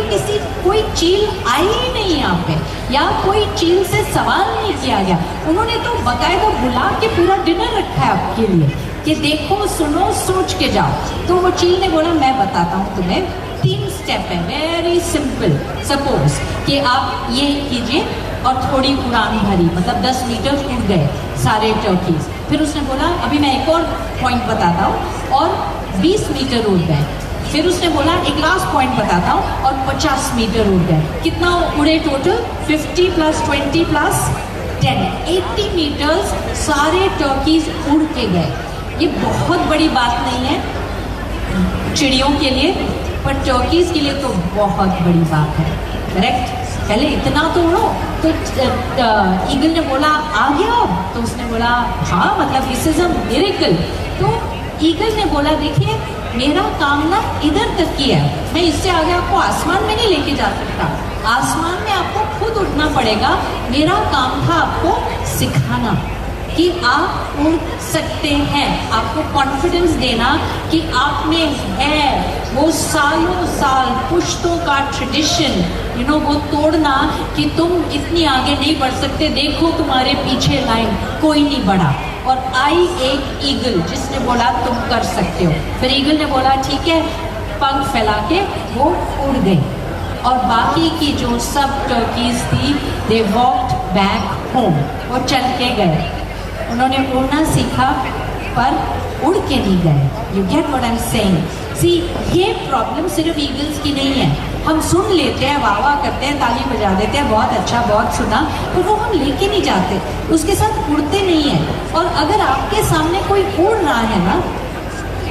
कोई चील आई ही नहीं यहाँ पे, या कोई चील से सवाल नहीं किया गया। उन्होंने तो बाकायदा बुला के पूरा डिनर रखा है आपके लिए कि देखो सुनो सोच के जाओ। तो वो चील ने बोला मैं बताता हूँ तुम्हें, 3 स्टेप है, वेरी सिंपल। सपोज कि आप ये कीजिए और थोड़ी उड़ान भरी, मतलब 10 मीटर उड़ गए सारे टर्कीज। फिर उसने बोला अभी मैं एक और पॉइंट बताता हूँ, और 20 मीटर उड़ गए। फिर उसने बोला एक लास्ट पॉइंट बताता हूँ, और 50 मीटर उड़ गए। कितना उड़े टोटल? 50 + 20 + 10, 80 मीटर्स सारे टर्कीज उड़ के गए। ये बहुत बड़ी बात नहीं है चिड़ियों के लिए, पर टर्कीज के लिए तो बहुत बड़ी बात है। करेक्ट। पहले इतना तो उड़ो। तो ईगल ने बोला आ गया अब? तो उसने बोला हाँ, मतलब दिस इज अ मिरेकल। तो ईगल ने बोला देखिए मेरा काम ना इधर तक की है, मैं इससे आगे आपको आसमान में नहीं लेके जा सकता, आसमान में आपको खुद उठना पड़ेगा। मेरा काम था आपको सिखाना कि आप उड़ सकते हैं, आपको कॉन्फिडेंस देना कि आप में है वो सालों साल पुश्तों का ट्रेडिशन, वो तोड़ना कि तुम इतनी आगे नहीं बढ़ सकते, देखो तुम्हारे पीछे लाइन कोई नहीं बढ़ा। और आई एक ईगल जिसने बोला तुम कर सकते हो। फिर ईगल ने बोला ठीक है, पंख फैला के वो उड़ गई। और बाकी की जो सब टर्कीज थी दे वॉक्ड बैक होम, वो चल के गए। उन्होंने उड़ना सीखा पर उड़ के नहीं गए। You get what I am saying? See, ये प्रॉब्लम सिर्फ ईगल्स की नहीं है। हम सुन लेते हैं, वाह वाह करते हैं, ताली बजा देते हैं, बहुत अच्छा बहुत सुना, पर वो हम लेके नहीं जाते, उसके साथ उड़ते नहीं हैं। और अगर आपके सामने कोई उड़ रहा है ना,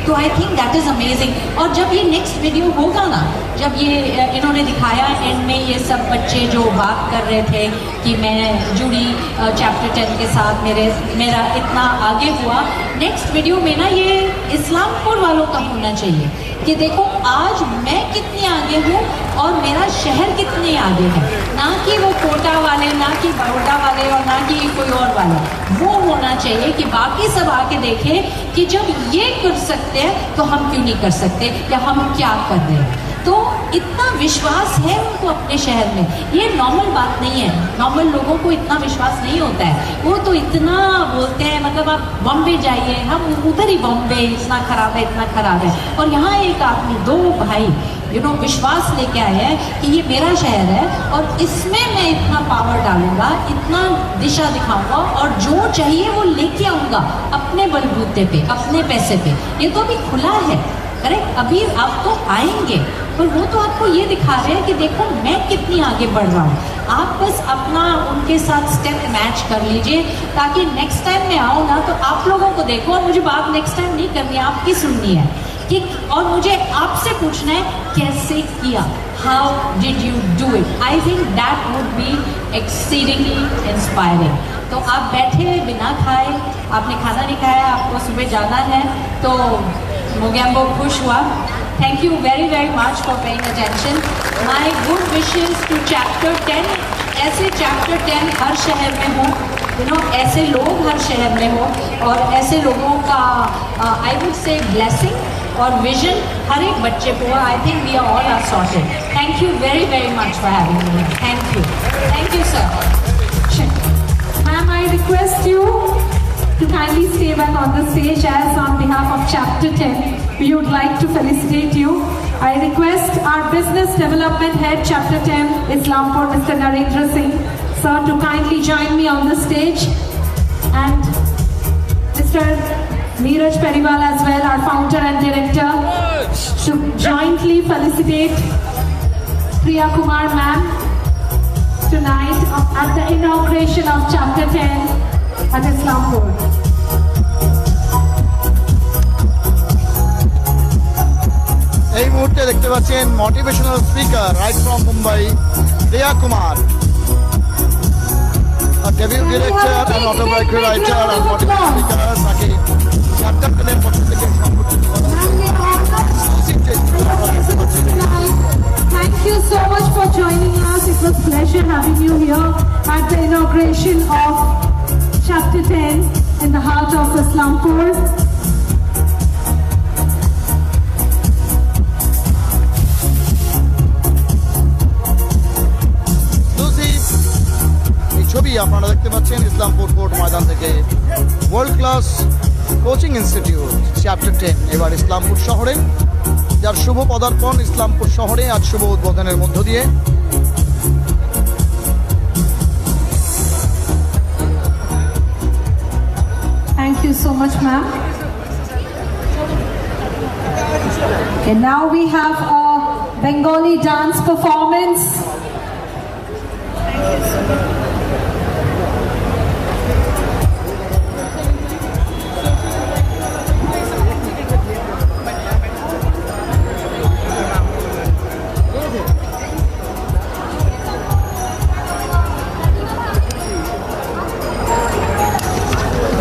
तो I think that is amazing. और जब ये नेक्स्ट वीडियो होगा ना, जब ये इन्होंने दिखाया एंड में ये सब बच्चे जो बात कर रहे थे कि मैं जुड़ी चैप्टर 10 के साथ, मेरा इतना आगे हुआ, नेक्स्ट वीडियो में ना ये इस्लामपुर वालों का होना चाहिए। कि देखो आज मैं कितनी आगे हूँ और मेरा शहर कितने आगे है, ना कि वो कोटा वाले, ना कि बड़ौदा वाले और ना कि कोई और वाला। वो होना चाहिए कि बाकी सब आके देखें कि जब ये कर सकते हैं तो हम क्यों नहीं कर सकते, या हम क्या कर रहे हैं। तो इतना विश्वास है उनको अपने शहर में, ये नॉर्मल बात नहीं है। नॉर्मल लोगों को इतना विश्वास नहीं होता है, वो तो इतना बोलते हैं, मतलब आप बॉम्बे जाइए, हम उधर ही बॉम्बे इतना खराब है, इतना खराब है। और यहाँ एक आदमी, दो भाई विश्वास लेके आए हैं कि ये मेरा शहर है और इसमें मैं इतना पावर डालूंगा, इतना दिशा दिखाऊंगा और जो चाहिए वो लेके आऊंगा अपने बलबूते पे, अपने पैसे पे। ये तो अभी खुला है, करेक्ट, अभी आप तो आएंगे, पर वो तो आपको ये दिखा रहे हैं कि देखो मैं कितनी आगे बढ़ रहा हूँ। आप बस अपना उनके साथ स्टेप मैच कर लीजिए, ताकि नेक्स्ट टाइम मैं आऊँ ना तो आप लोगों को देखो और मुझे बात नेक्स्ट टाइम नहीं करनी है, आपकी सुननी है कि, और मुझे आपसे पूछना है कैसे किया, how did you do it. I think that would be exceedingly inspiring. तो आप बैठे बिना खाए, आपने खाना नहीं खाया, आपको सुबह जाना है, तो मोगैम्बो खुश हुआ। Thank you very very much for paying attention. My good wishes to chapter 10. ऐसे chapter 10 हर शहर में हो, ऐसे लोग हर शहर में हो, और ऐसे लोगों का I would say blessing और vision हर एक बच्चे को। I think we all are sorted. Thank you very very much for having me. Thank you sir. Ma'am, I request you to kindly stay back on the stage, as on behalf of Chapter 10, we would like to felicitate you. I request our Business Development Head, Chapter 10, Islampur, Mr. Narendra Singh, sir, to kindly join me on the stage, and Mr. Neeraj Periwal as well, our founder and director, to jointly felicitate Priya Kumar ma'am tonight at the inauguration of Chapter 10 at Islampur. এই মুহূর্তে দেখতে পাচ্ছেন motivational speaker right from Mumbai, Priya Kumar, debut director and autobiography writer and motivational speaker, তাকে chapter 10 এর পক্ষ থেকে সম্মানিত করা Thank you so much for joining us. It was a pleasure having you here at the inauguration of Chapter 10 in the heart of Islampur. ছবি আপনারা দেখতে পাচ্ছেন ইসলামপুর কোর্ট ময়দান থেকে world class coaching institute chapter 10 এবার ইসলামপুর শহরে, যার শুভ পদার্পণ ইসলামপুর শহরে আজ শুভ উদ্বোধনের মধ্য দিয়ে। Thank you so much, ma'am. And now we have a Bengali dance performance.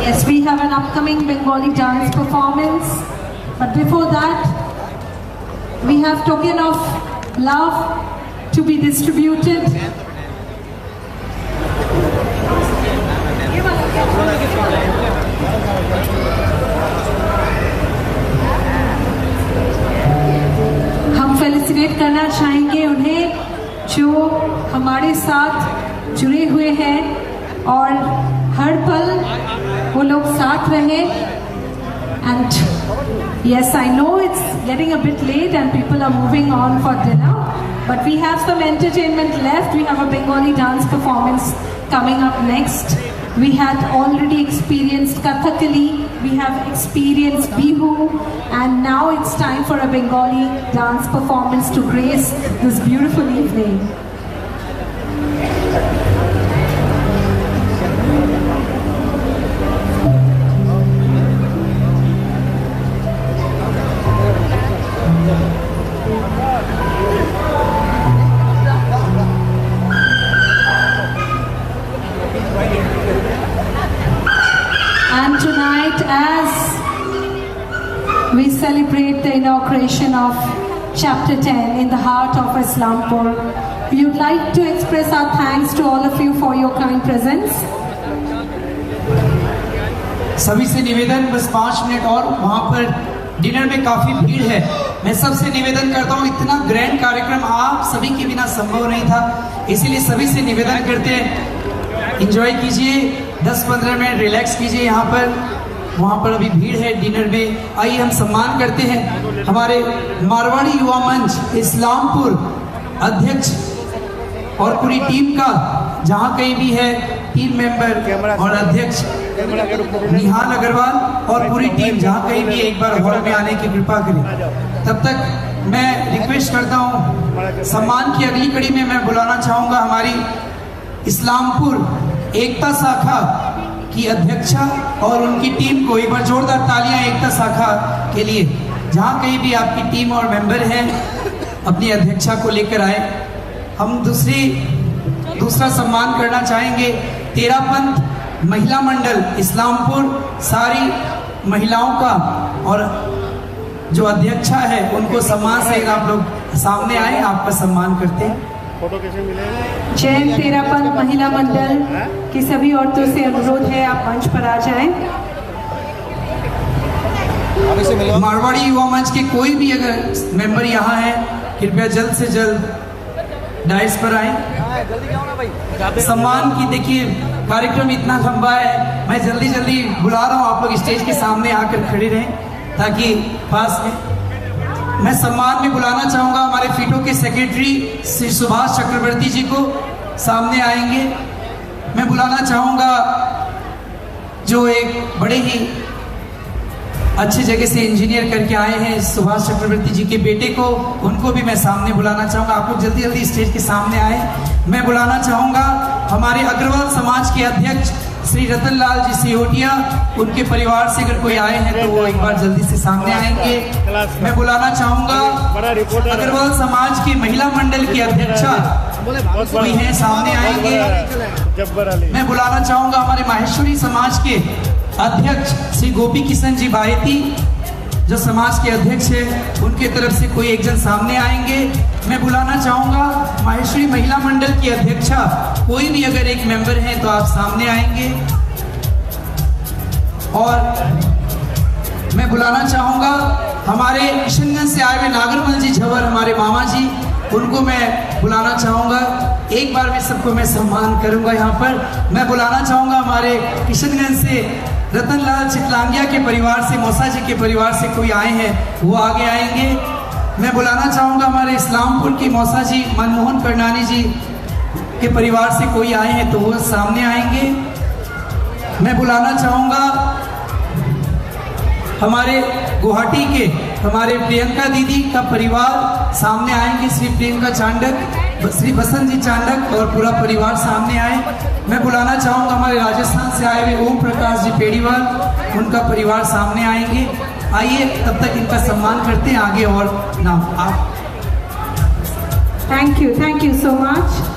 Yes, we have an upcoming Bengali dance performance, but before that, we have token of love to be distributed. हम felicitate करना चाहेंगे उन्हें जो हमारे साथ जुड़े हुए हैं और हर पल वो लोग साथ रहे। And yes, I know it's getting a bit late and people are moving on for dinner, but we have some entertainment left. We have a Bengali dance performance coming up next. We had already experienced Kathakali, we have experienced Bihu, and now it's time for a Bengali dance performance to grace this beautiful evening. And tonight, as we celebrate the inauguration of Chapter 10 in the heart of Islampur. We would like to express our thanks to all of you for your kind presence. सभी से निवेदन, बस 5 minute और, वहाँ पर dinner में काफ़ी भीड़ है। मैं सबसे निवेदन करता हूँ, इतना ग्रैंड कार्यक्रम आप सभी के बिना संभव नहीं था, इसीलिए सभी से निवेदन करते हैं एंजॉय कीजिए, 10-15 मिनट रिलैक्स कीजिए यहाँ पर। वहाँ पर अभी भीड़ है डिनर में। आइए हम सम्मान करते हैं हमारे मारवाड़ी युवा मंच इस्लामपुर अध्यक्ष और पूरी टीम का, जहाँ कहीं भी है टीम मेंबर और अध्यक्ष निहाल अग्रवाल और पूरी टीम, जहाँ कहीं भी एक बार हॉल में आने की कृपा करें। तब तक मैं रिक्वेस्ट करता हूँ, सम्मान की अगली कड़ी में मैं बुलाना चाहूँगा हमारी इस्लामपुर एकता शाखा की अध्यक्षा और उनकी टीम को। एक बार जोरदार तालियां एकता शाखा के लिए। जहाँ कहीं भी आपकी टीम और मेंबर हैं, अपनी अध्यक्षा को लेकर आए। हम दूसरा सम्मान करना चाहेंगे तेरापंथ महिला मंडल इस्लामपुर, सारी महिलाओं का, और जो अध्यक्षा है उनको सम्मान से आप लोग सामने आए, आपका सम्मान करते हैं। फोटो कैसे मिलेगा? जैन तेरापंथ महिला मंडल की सभी औरतों से अनुरोध है, आप मंच पर आ जाएं। मारवाड़ी युवा मंच के कोई भी अगर मेंबर यहाँ है, कृपया जल्द से जल्द डाइस पर आए। सम्मान की देखिए कार्यक्रम इतना लंबा है, मैं जल्दी बुला रहा हूँ, आप लोग स्टेज के सामने आकर खड़े रहें ताकि पास में मैं सम्मान में बुलाना चाहूँगा हमारे फीटो के सेक्रेटरी श्री सुभाष चक्रवर्ती जी को, सामने आएंगे। मैं बुलाना चाहूँगा जो एक बड़े ही अच्छी जगह से इंजीनियर करके आए हैं सुभाष चक्रवर्ती जी के बेटे को, उनको भी मैं सामने बुलाना चाहूँगा। आप लोग जल्दी स्टेज के सामने आए। मैं बुलाना चाहूँगा हमारे अग्रवाल समाज के अध्यक्ष श्री रतन लाल जी सियोटिया, उनके परिवार से अगर कोई आए हैं तो वो एक बार जल्दी से सामने आएंगे। मैं बुलाना चाहूँगा अग्रवाल समाज की महिला मंडल की अध्यक्षा कोई है, सामने आएंगे। मैं बुलाना चाहूँगा हमारे माहेश्वरी समाज के अध्यक्ष श्री गोपी किशन जी बायती, जो समाज के अध्यक्ष है, उनके तरफ से कोई एक जन सामने आएंगे। मैं बुलाना चाहूँगा माहेश्वरी महिला मंडल की अध्यक्षा, कोई भी अगर एक मेंबर है तो आप सामने आएंगे। और मैं बुलाना चाहूँगा हमारे किशनगंज से आए हुए नागरमल जी झवर, हमारे मामा जी, उनको मैं बुलाना चाहूँगा। एक बार में सबको मैं सम्मान करूँगा यहाँ पर। मैं बुलाना चाहूँगा हमारे किशनगंज से रतनलाल चितलांगिया के परिवार से, मौसा जी के परिवार से कोई आए हैं, वो आगे आएंगे। मैं बुलाना चाहूँगा हमारे इस्लामपुर की मौसा जी मनमोहन करनानी जी के परिवार से कोई आए हैं तो वो सामने आएंगे। मैं बुलाना चाहूँगा हमारे गुवाहाटी के हमारे प्रियंका दीदी का परिवार सामने आएंगे, श्री प्रियंका चांडक, श्री बसंत जी चांडक और पूरा परिवार सामने आए। मैं बुलाना चाहूँगा हमारे राजस्थान से आए हुए ओम प्रकाश जी पेड़ीवाल, उनका परिवार सामने आएंगे। आइए तब तक इनका सम्मान करते हैं। आगे और नाम आप। Thank you so much.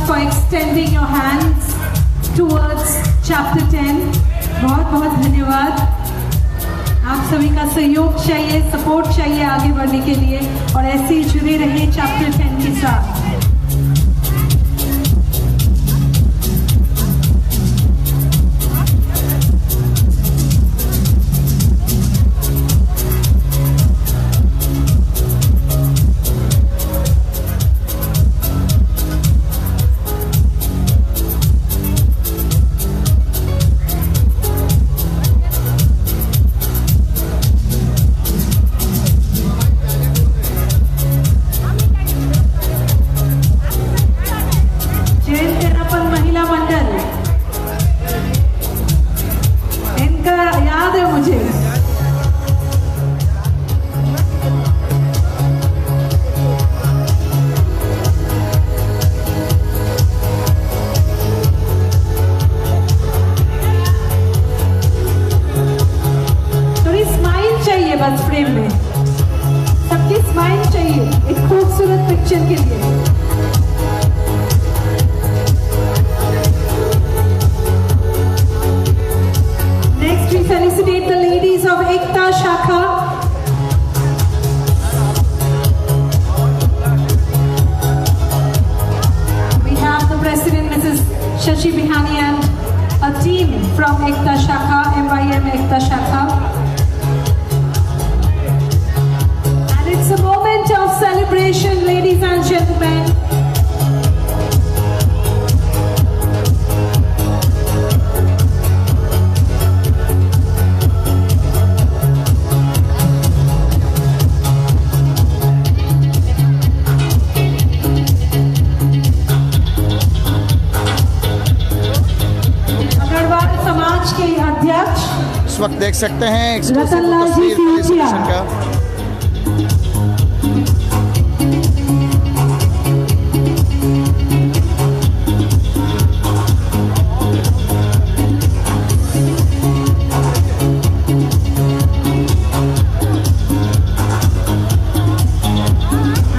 For extending your hands towards Chapter 10, बहुत धन्यवाद। आप सभी का सहयोग चाहिए, सपोर्ट चाहिए आगे बढ़ने के लिए, और ऐसे ही जुड़े रहे Chapter 10 के साथ। President Mrs. Shashi Bihani and a team from Ekta Shakha, MYM Ekta Shakha. And it's a moment of celebration, ladies and gentlemen. इस वक्त देख सकते हैं रतनलाल जी सिंधिया। का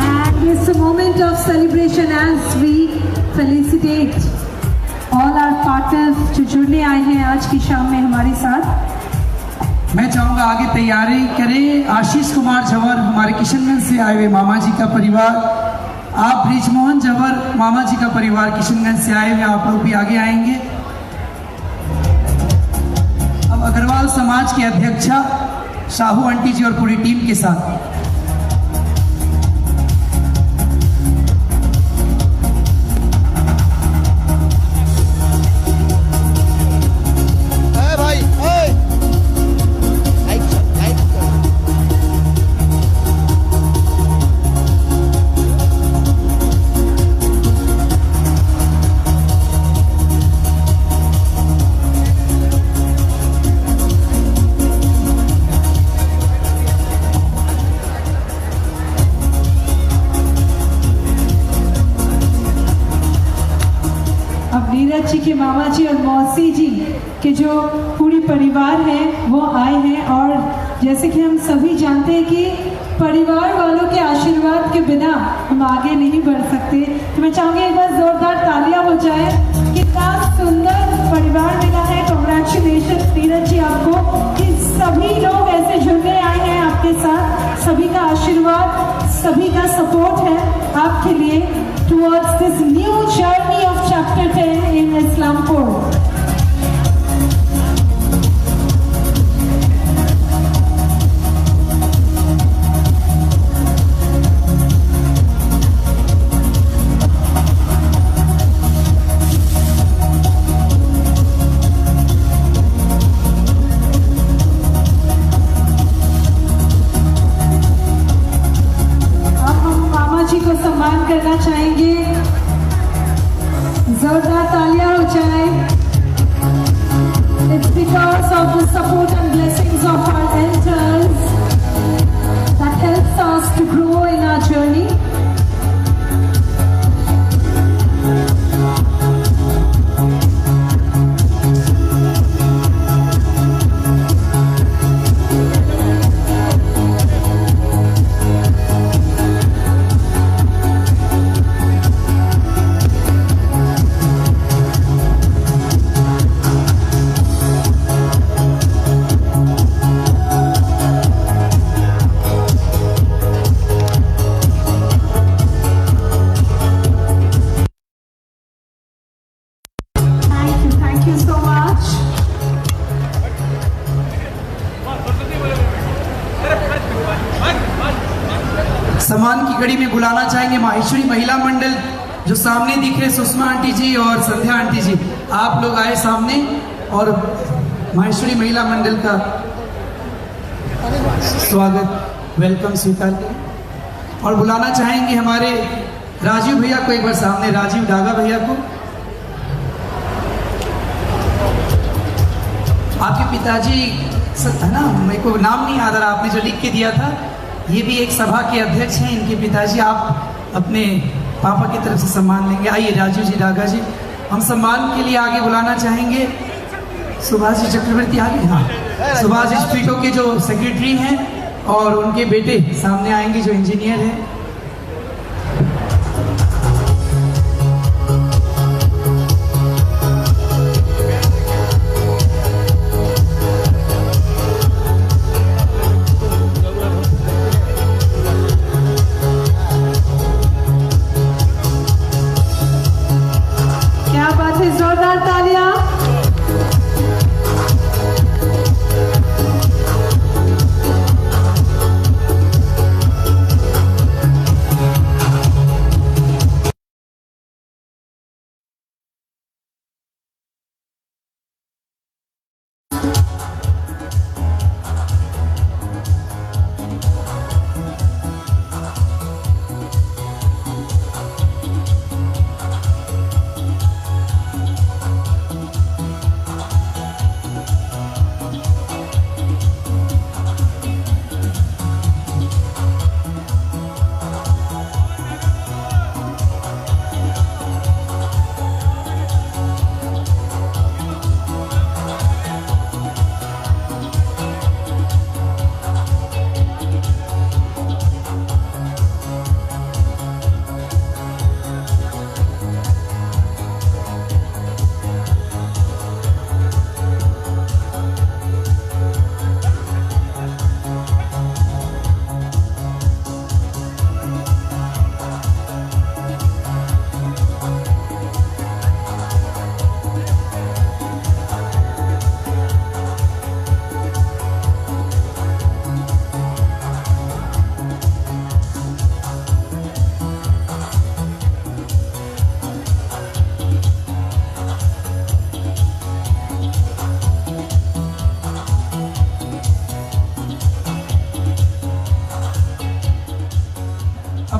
And it's a moment of celebration as we felicitate all our partners जो जुड़ने आए हैं आज की शाम में हमारे साथ। मैं चाहूंगा आगे तैयारी करें आशीष कुमार झवर, हमारे किशनगंज से आए हुए मामा जी का परिवार। आप ब्रिजमोहन झवर, मामा जी का परिवार किशनगंज से आए हुए, आप लोग भी आगे आएंगे। अब अग्रवाल समाज की अध्यक्षा साहू आंटी जी और पूरी टीम के साथ नीरज जी के मामा जी और मौसी जी के जो पूरी परिवार है वो आए हैं। और जैसे कि हम सभी जानते हैं कि परिवार वालों के आशीर्वाद के बिना हम आगे नहीं बढ़ सकते, तो मैं चाहूँगी एक बार जोरदार तालियां हो जाए। कितना सुंदर परिवार मिला है। कांग्रेचुलेशन नीरज जी आपको कि सभी लोग ऐसे जुड़ने आए हैं आपके साथ। सभी का आशीर्वाद, सभी का सपोर्ट है आपके लिए towards this new journey of chapter 10 in Islampur. सम्मान करना चाहेंगे, जोरदार तालियां हो जाए। It's because of the support and blessings of our elders that helps us to grow in our journey. Thank you so much. सम्मान की कड़ी में बुलाना चाहेंगे माहेश्वरी महिला मंडल, जो सामने दिख रहे सुषमा आंटी जी और संध्या आंटी जी, आप लोग आए सामने और माहेश्वरी महिला मंडल का स्वागत वेलकम स्वीकार करें। और बुलाना चाहेंगे हमारे राजीव भैया को, एक बार सामने राजीव डागा भैया को। आपके पिताजी है ना, मेरे को नाम नहीं याद आ रहा, आपने जो लिख के दिया था, ये भी एक सभा के अध्यक्ष हैं इनके पिताजी। आप अपने पापा की तरफ से सम्मान लेंगे। आइए राजीव जी डागा जी। हम सम्मान के लिए आगे बुलाना चाहेंगे सुभाष जी चक्रवर्ती। आगे हाँ, सुभाष जी स्पीटो के जो सेक्रेटरी हैं और उनके बेटे सामने आएंगे जो इंजीनियर हैं। बात है, जोरदार तालियां।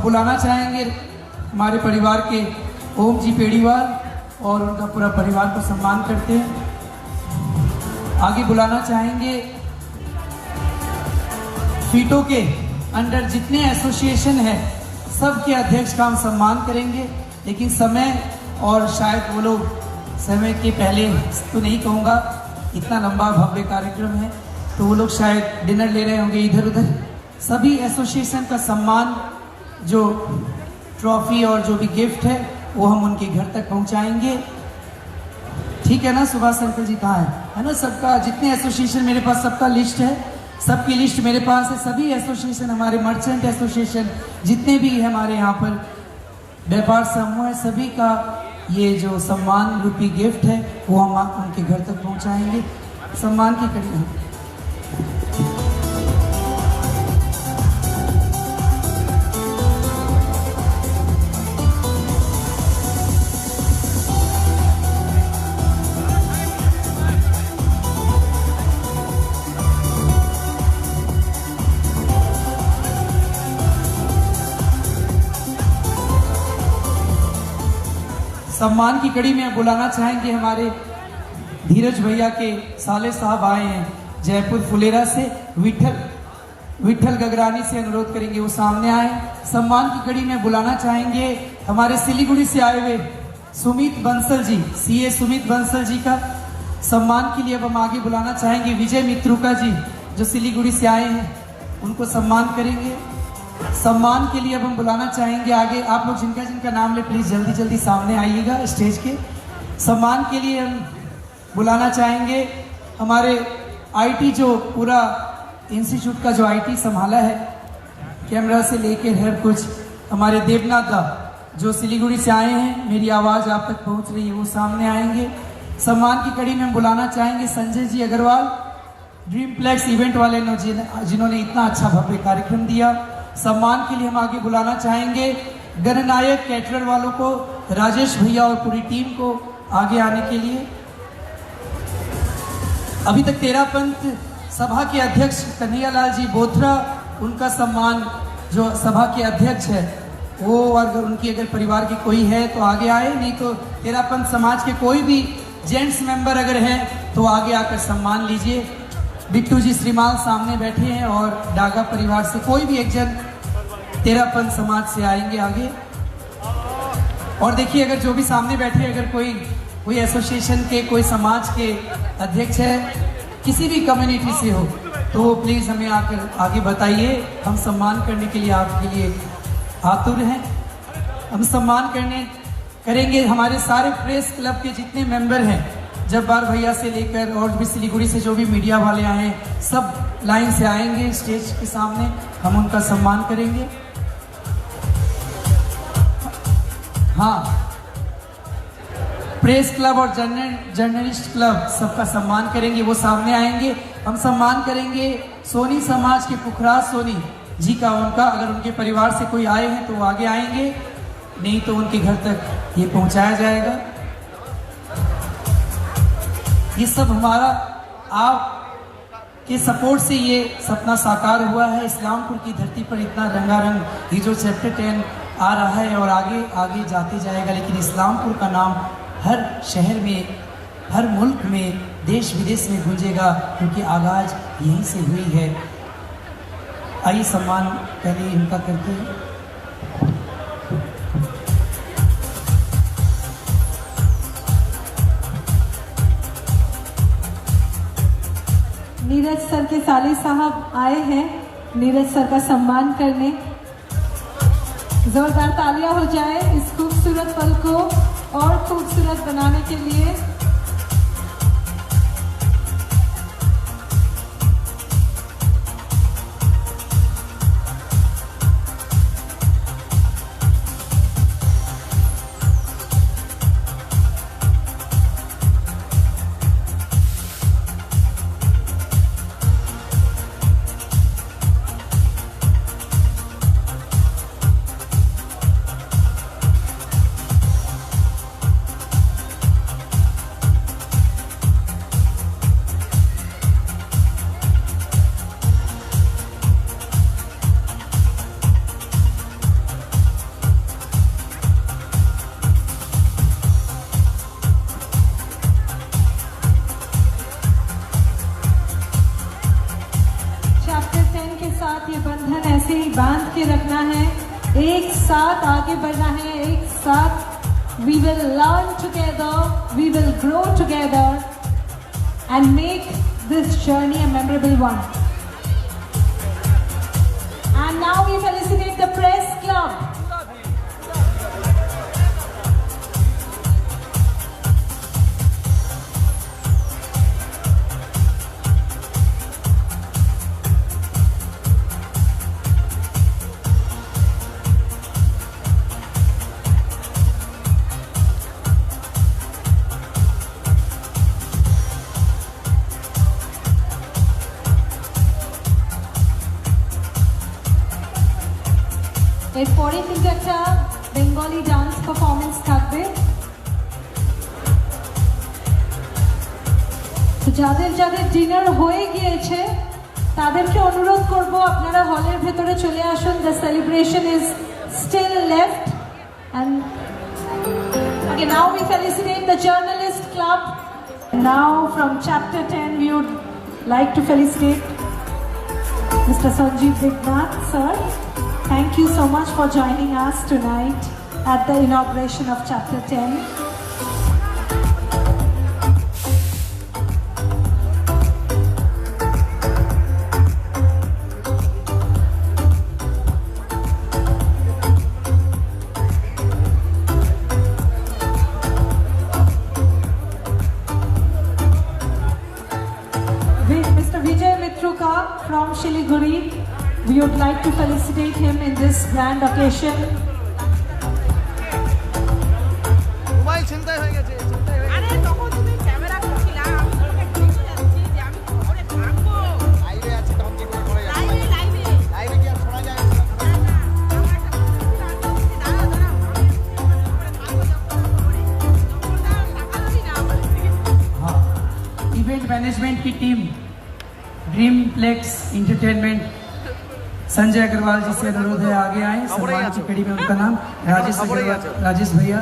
बुलाना चाहेंगे हमारे परिवार के ओम जी पेड़ीवाल और उनका पूरा परिवार को सम्मान करते हैं। आगे बुलाना चाहेंगे फीटो के अंडर जितने एसोसिएशन है सबके अध्यक्ष का हम सम्मान करेंगे, लेकिन समय और शायद वो लोग समय के पहले तो नहीं कहूँगा, इतना लंबा भव्य कार्यक्रम है तो वो लोग शायद डिनर ले रहे होंगे इधर उधर। सभी एसोसिएशन का सम्मान, जो ट्रॉफी और जो भी गिफ्ट है वो हम उनके घर तक पहुंचाएंगे। ठीक है ना? सुभाष अंकल जी कहाँ है ना? सबका जितने एसोसिएशन मेरे पास सबका लिस्ट है, सबकी लिस्ट मेरे पास है। सभी एसोसिएशन, हमारे मर्चेंट एसोसिएशन जितने भी हमारे यहाँ पर व्यापार समूह है, सभी का ये जो सम्मान रूपी गिफ्ट है वो हम उनके घर तक पहुँचाएंगे। सम्मान की कड़ी है। सम्मान की कड़ी में बुलाना चाहेंगे हमारे धीरज भैया के साले साहब आए हैं जयपुर फुलेरा से। विठल गगरानी से अनुरोध करेंगे वो सामने आए। सम्मान की कड़ी में बुलाना चाहेंगे हमारे सिलीगुड़ी से आए हुए सुमित बंसल जी, सीए सुमित बंसल जी का सम्मान के लिए अब हम आगे बुलाना चाहेंगे विजय मित्रुका जी जो सिलीगुड़ी से आए हैं, उनको सम्मान करेंगे। सम्मान के लिए अब हम बुलाना चाहेंगे आगे, आप लोग जिनका जिनका नाम ले प्लीज जल्दी जल्दी सामने आइएगा स्टेज के। सम्मान के लिए हम बुलाना चाहेंगे हमारे आईटी, जो पूरा इंस्टीट्यूट का जो आईटी संभाला है, कैमरा से लेकर हर कुछ, हमारे देवनाथ दा जो सिलीगुड़ी से आए हैं, मेरी आवाज़ आप तक पहुंच रही है, वो सामने आएंगे। सम्मान की कड़ी में हम बुलाना चाहेंगे Sanjay ji Agarwal, dream plex event वाले जिन्होंने इतना अच्छा भव्य कार्यक्रम दिया। सम्मान के लिए हम आगे बुलाना चाहेंगे गणनायक कैटरर वालों को, राजेश भैया और पूरी टीम को आगे आने के लिए। अभी तक तेरापंथ सभा के अध्यक्ष कन्हैयालाल जी बोथरा, उनका सम्मान, जो सभा के अध्यक्ष है वो, अगर उनकी अगर परिवार की कोई है तो आगे आए, नहीं तो तेरापंथ समाज के कोई भी जेंट्स मेंबर अगर हैं तो आगे आकर सम्मान लीजिए। बिट्टू जी श्रीमाल सामने बैठे हैं और डागा परिवार से कोई भी एक जन तेरापंथ समाज से आएंगे आगे। और देखिए अगर जो भी सामने बैठे, अगर कोई एसोसिएशन के, कोई समाज के अध्यक्ष है, किसी भी कम्युनिटी से हो, तो प्लीज़ हमें आकर आगे बताइए। हम सम्मान करने के लिए आपके लिए आतुर हैं। हम सम्मान करेंगे हमारे सारे प्रेस क्लब के जितने मेंबर हैं, जब्बार भैया से लेकर और भी सिलीगुड़ी से जो भी मीडिया वाले आए हैं, सब लाइन से आएंगे स्टेज के सामने, हम उनका सम्मान करेंगे। हाँ, प्रेस क्लब और जर्नलिस्ट क्लब सबका सम्मान करेंगे, वो सामने आएंगे। हम सम्मान करेंगे सोनी समाज के पुखराज सोनी जी का, उनका अगर उनके परिवार से कोई आए हैं तो वो आगे आएंगे, नहीं तो उनके घर तक ये पहुंचाया जाएगा। ये सब हमारा आप के सपोर्ट से ये सपना साकार हुआ है। इस्लामपुर की धरती पर इतना रंगारंग ये जो चैप्टर 10 आ रहा है और आगे आगे जाते जाएगा, लेकिन इस्लामपुर का नाम हर शहर में, हर मुल्क में, देश विदेश में गूंजेगा, क्योंकि आगाज यहीं से हुई है। आइए सम्मान पहले इनका करते हैं। नीरज सर के साले साहब आए हैं नीरज सर का सम्मान करने। जोरदार तालियां हो जाए इस खूबसूरत पल को और खूबसूरत बनाने के लिए। ये बंधन ऐसे ही बांध के रखना है, एक साथ आगे बढ़ना है, एक साथ we will learn together, we will grow together and make this journey a memorable one. And now we felicitate the press club. এরপরে কিন্তু একটা বেঙ্গলি ডান্স পারফরমেন্স থাকবে। তো যাদের যাদের ডিনার হয়ে গিয়েছে তাদেরকে অনুরোধ করব আপনারা হলের ভেতরে চলে আসুন। The celebration is still left and okay, now we felicitate the journalist club. Now from chapter 10 we would like to felicitate Mr. Sanjeev Dignath sir. Thank you so much for joining us tonight at the inauguration of Chapter 10. Mr. Vijay Mitruka from Shiliguri. We would like to felicitate him in this grand occasion. Mobile চিন্তাই হয়ে গেছে, চিন্তাই হয়ে গেছে। আরে তখন তুমি camera করছিলা, আমি তোমাকে দেখে যাচ্ছি যে আমি ঘরে থাকবো। লাইভে আছে তখন কি করে পড়ে যাচ্ছে? লাইভে লাইভে লাইভে কি আর শোনা যায় না? না না আমার একটা কথা বলছি, দাঁড়া দাঁড়া আমি ঘরে থাকবো যখন করে তখন টাকা দিই না বলছি। हाँ, इवेंट मैनेजमेंट की टीम ड्रीम प्लेक्स इंटरटेनमेंट संजय अग्रवाल जी से अनुरोध है आगे आए। सम्मान की कड़ी में उनका नाम राजेश अग्रवाल, राजेश भैया,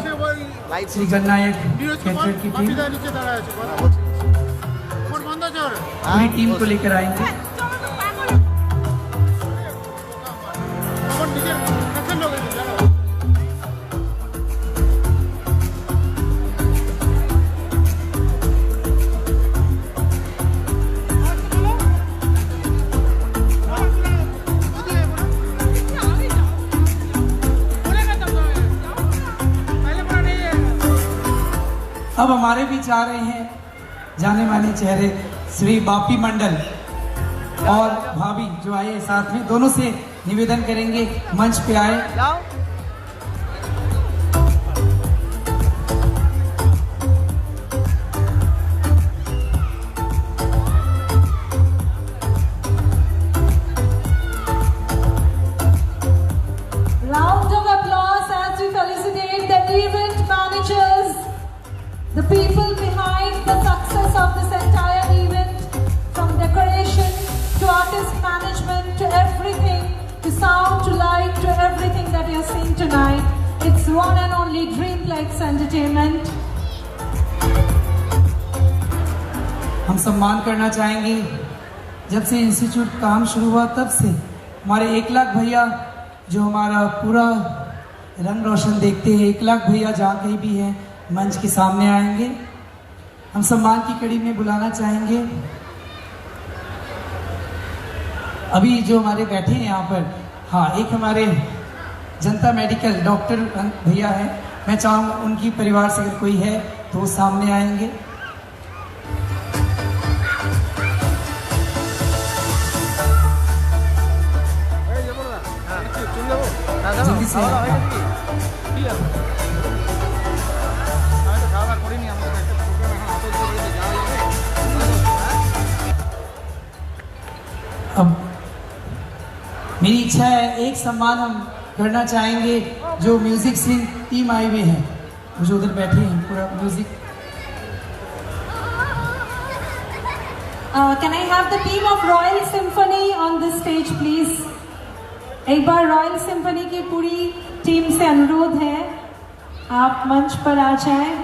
লাইভ श्री गन्नायक कैटरेट की टीम নিচে দাঁড়ায় আছে ফোন বন্ধ আছে ওর। पूरी टीम को लेकर आएंगे। চলো তো পাগল তখন নিজের কাছে লোক আছে জানো। अब हमारे बीच आ रहे हैं जाने माने चेहरे श्री बापी मंडल और भाभी जो आए साथ में, दोनों से निवेदन करेंगे मंच पे आए। যাও people behind the success of this entire event, from decoration to artist management to everything, to sound to light to everything that you're seeing tonight. It's one and only Dreamplex Entertainment. हम सम्मान करना चाहेंगे, जब से institute काम शुरू हुआ तब से हमारे 1 लाख भैया जो हमारा पूरा रंग रोशन देखते हैं, 1 लाख भैया जहाँ कहीं भी हैं मंच के सामने आएंगे। हम सम्मान की कड़ी में बुलाना चाहेंगे अभी जो हमारे बैठे हैं यहाँ पर। हाँ, एक हमारे जनता मेडिकल डॉक्टर भैया हैं, मैं चाहूँगा उनकी परिवार से अगर कोई है तो वो सामने आएंगे। जल्दी से अब मेरी इच्छा है एक सम्मान हम करना चाहेंगे जो म्यूजिक से टीम आए हुए हैं, जो उधर बैठे हैं पूरा music. Can I have the team of Royal Symphony on this stage, please? एक बार रॉयल सिम्फनी की पूरी टीम से अनुरोध है, आप मंच पर आ जाएं।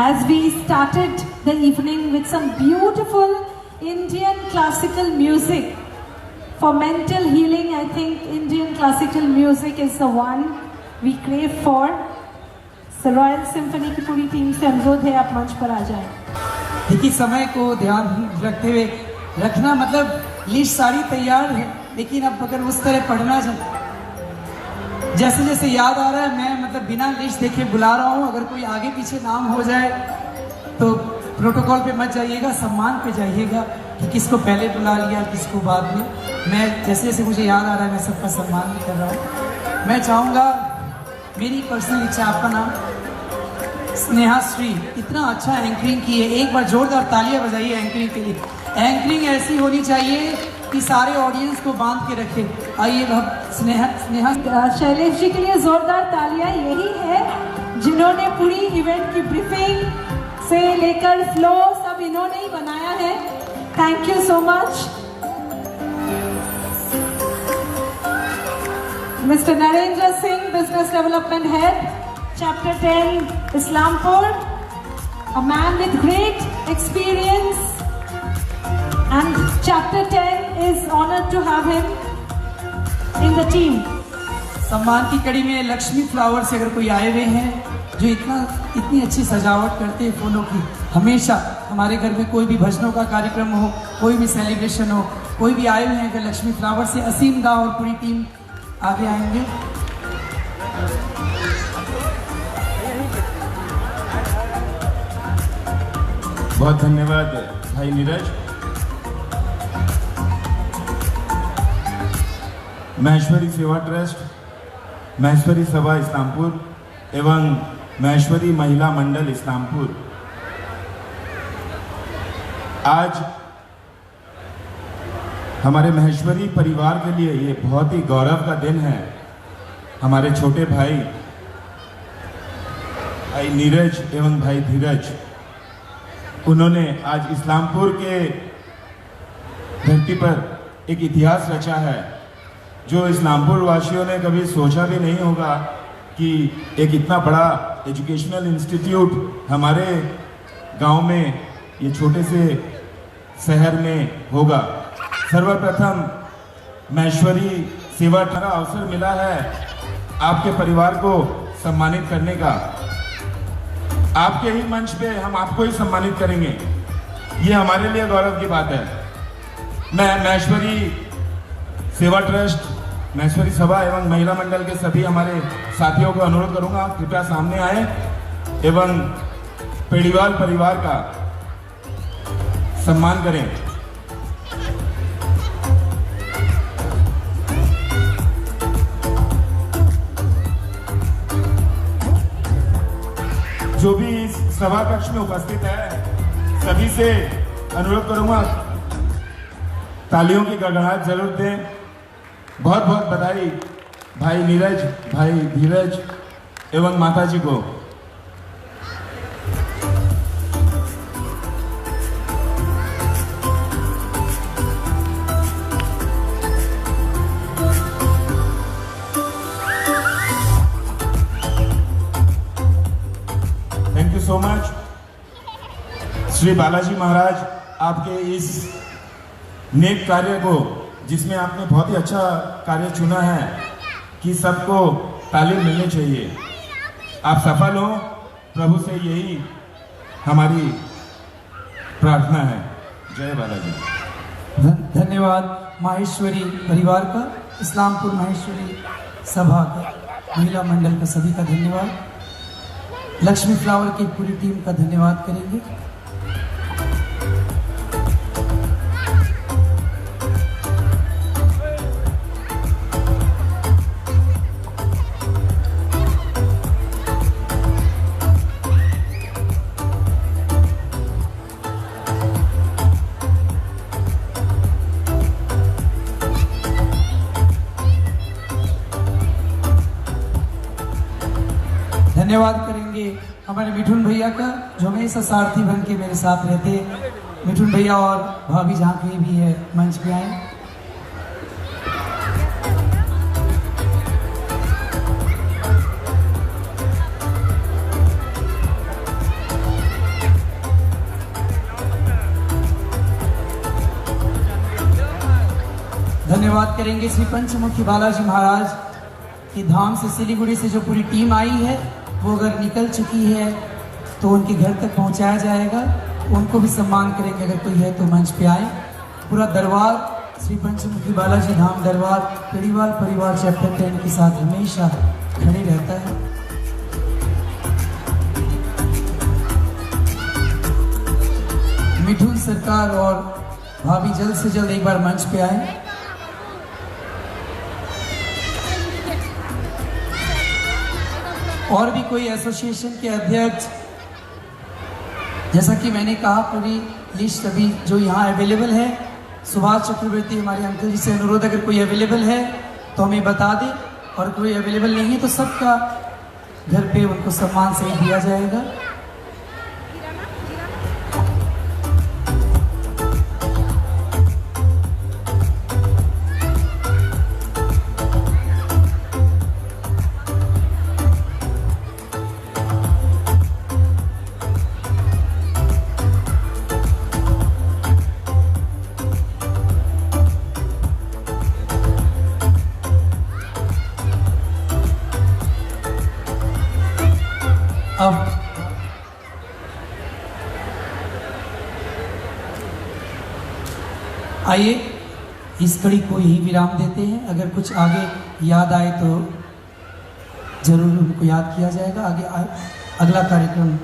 As we started the evening with some beautiful Indian classical music for mental healing, I think Indian classical music is the one we crave for. So royal symphony की पूरी टीम से अनुरोध है, आप मंच पर आ जाएं। देखिए, समय को ध्यान रखते हुए रखना, मतलब लिस्ट सारी तैयार है, लेकिन अब अगर उस तरह पढ़ना जैसे जैसे याद आ रहा है, मैं मतलब बिना लिस्ट देखे बुला रहा हूँ। अगर कोई आगे पीछे नाम हो जाए तो प्रोटोकॉल पे मत जाइएगा, सम्मान पे जाइएगा कि किसको पहले बुला लिया किसको बाद में। मैं जैसे जैसे मुझे याद आ रहा है मैं सबका सम्मान भी कर रहा हूँ। मैं चाहूँगा, मेरी पर्सनल इच्छा, आपका नाम? स्नेहा श्री, इतना अच्छा एंकरिंग की है, एक बार जोरदार तालियां बजाइए एंकरिंग के लिए। एंकरिंग ऐसी होनी चाहिए कि सारे ऑडियंस को बांध के रखे। आइए अब स्नेहा शैलेश जी के लिए जोरदार तालियां। यही है जिन्होंने पूरी इवेंट की ब्रीफिंग से लेकर फ्लो सब इन्होंने ही बनाया है। Thank you so much. Mister Narendra Singh, business development head, chapter 10 Islampur, a man with great experience, and chapter 10 is honored to have him in the team. सम्मान की कड़ी में लक्ष्मी फ्लावर से अगर कोई आए हुए हैं जो इतनी अच्छी सजावट करते हैं फूलों की। हमेशा हमारे घर में कोई भी भजनों का कार्यक्रम हो, कोई भी सेलिब्रेशन हो, कोई भी आए हुए हैं अगर लक्ष्मी फ्लावर से, असीम दा और पूरी टीम आगे आएंगे। बहुत धन्यवाद भाई नीरज। महेश्वरी सेवा ट्रस्ट, महेश्वरी सभा इस्लामपुर एवं महेश्वरी महिला मंडल इस्लामपुर आज हमारे महेश्वरी परिवार के लिए ये बहुत ही गौरव का दिन है। हमारे छोटे भाई नीरज एवं भाई धीरज, उन्होंने आज इस्लामपुर के धरती पर एक इतिहास रचा है जो इस्लामपुर वासियों ने कभी सोचा भी नहीं होगा कि एक इतना बड़ा एजुकेशनल इंस्टीट्यूट हमारे गांव में, ये छोटे से शहर में होगा। सर्वप्रथम महेश्वरी सेवा का अवसर मिला है आपके परिवार को सम्मानित करने का। आपके ही मंच पे हम आपको ही सम्मानित करेंगे, ये हमारे लिए गौरव की बात है। मैं महेश्वरी सेवा ट्रस्ट, महेश्वरी सभा एवं महिला मंडल के सभी हमारे साथियों को अनुरोध करूंगा कृपया सामने आए एवं पेड़ीवाल परिवार का सम्मान करें। जो भी इस सभा कक्ष में उपस्थित है सभी से अनुरोध करूंगा तालियों की गड़गड़ाहट जरूर दें। बहुत बहुत बधाई भाई नीरज, भाई धीरज एवं माताजी को। You so much. Shri Balaji Maharaj, आपके इस नेक कार्य को, जिसमें आपने बहुत ही अच्छा कार्य चुना है कि सबको तालीम मिलनी चाहिए, आप सफल हो, प्रभु से यही हमारी प्रार्थना है। जय बालाजी। धन्यवाद माहेश्वरी परिवार का, इस्लामपुर माहेश्वरी सभा का, महिला मंडल का, सभी का धन्यवाद। लक्ष्मी फ्लावर की पूरी टीम का धन्यवाद करेंगे। धन्यवाद करेंगे हमारे मिठुन भैया का, जो हमेशा सारथी बन के मेरे साथ रहते हैं। मिठुन भैया और भाभी जहाँ कहीं भी है मंच पे आए। धन्यवाद करेंगे श्री पंचमुखी बालाजी महाराज की धाम से, सिलीगुड़ी से जो पूरी टीम आई है, वो अगर निकल चुकी है तो उनके घर तक पहुंचाया जाएगा। उनको भी सम्मान करेंगे, अगर कोई है तो मंच पे आए। पूरा दरबार श्री पंचमुखी बालाजी धाम दरबार पेड़ीवाल परिवार चैप्टर 10 के साथ हमेशा खड़े रहता है। मिठुन सरकार और भाभी जल्द से जल्द एक बार मंच पे आए। और भी कोई एसोसिएशन के अध्यक्ष, जैसा कि मैंने कहा, पूरी लिस्ट अभी जो यहाँ अवेलेबल है। सुभाष चक्रवर्ती हमारे अंकल जी से अनुरोध, अगर कोई अवेलेबल है तो हमें बता दें, और कोई अवेलेबल नहीं है तो सबका घर पे उनको सम्मान सही दिया जाएगा। अब आइए इस कड़ी को यही विराम देते हैं। अगर कुछ आगे याद आए तो जरूर उनको याद किया जाएगा। आगे अगला कार्यक्रम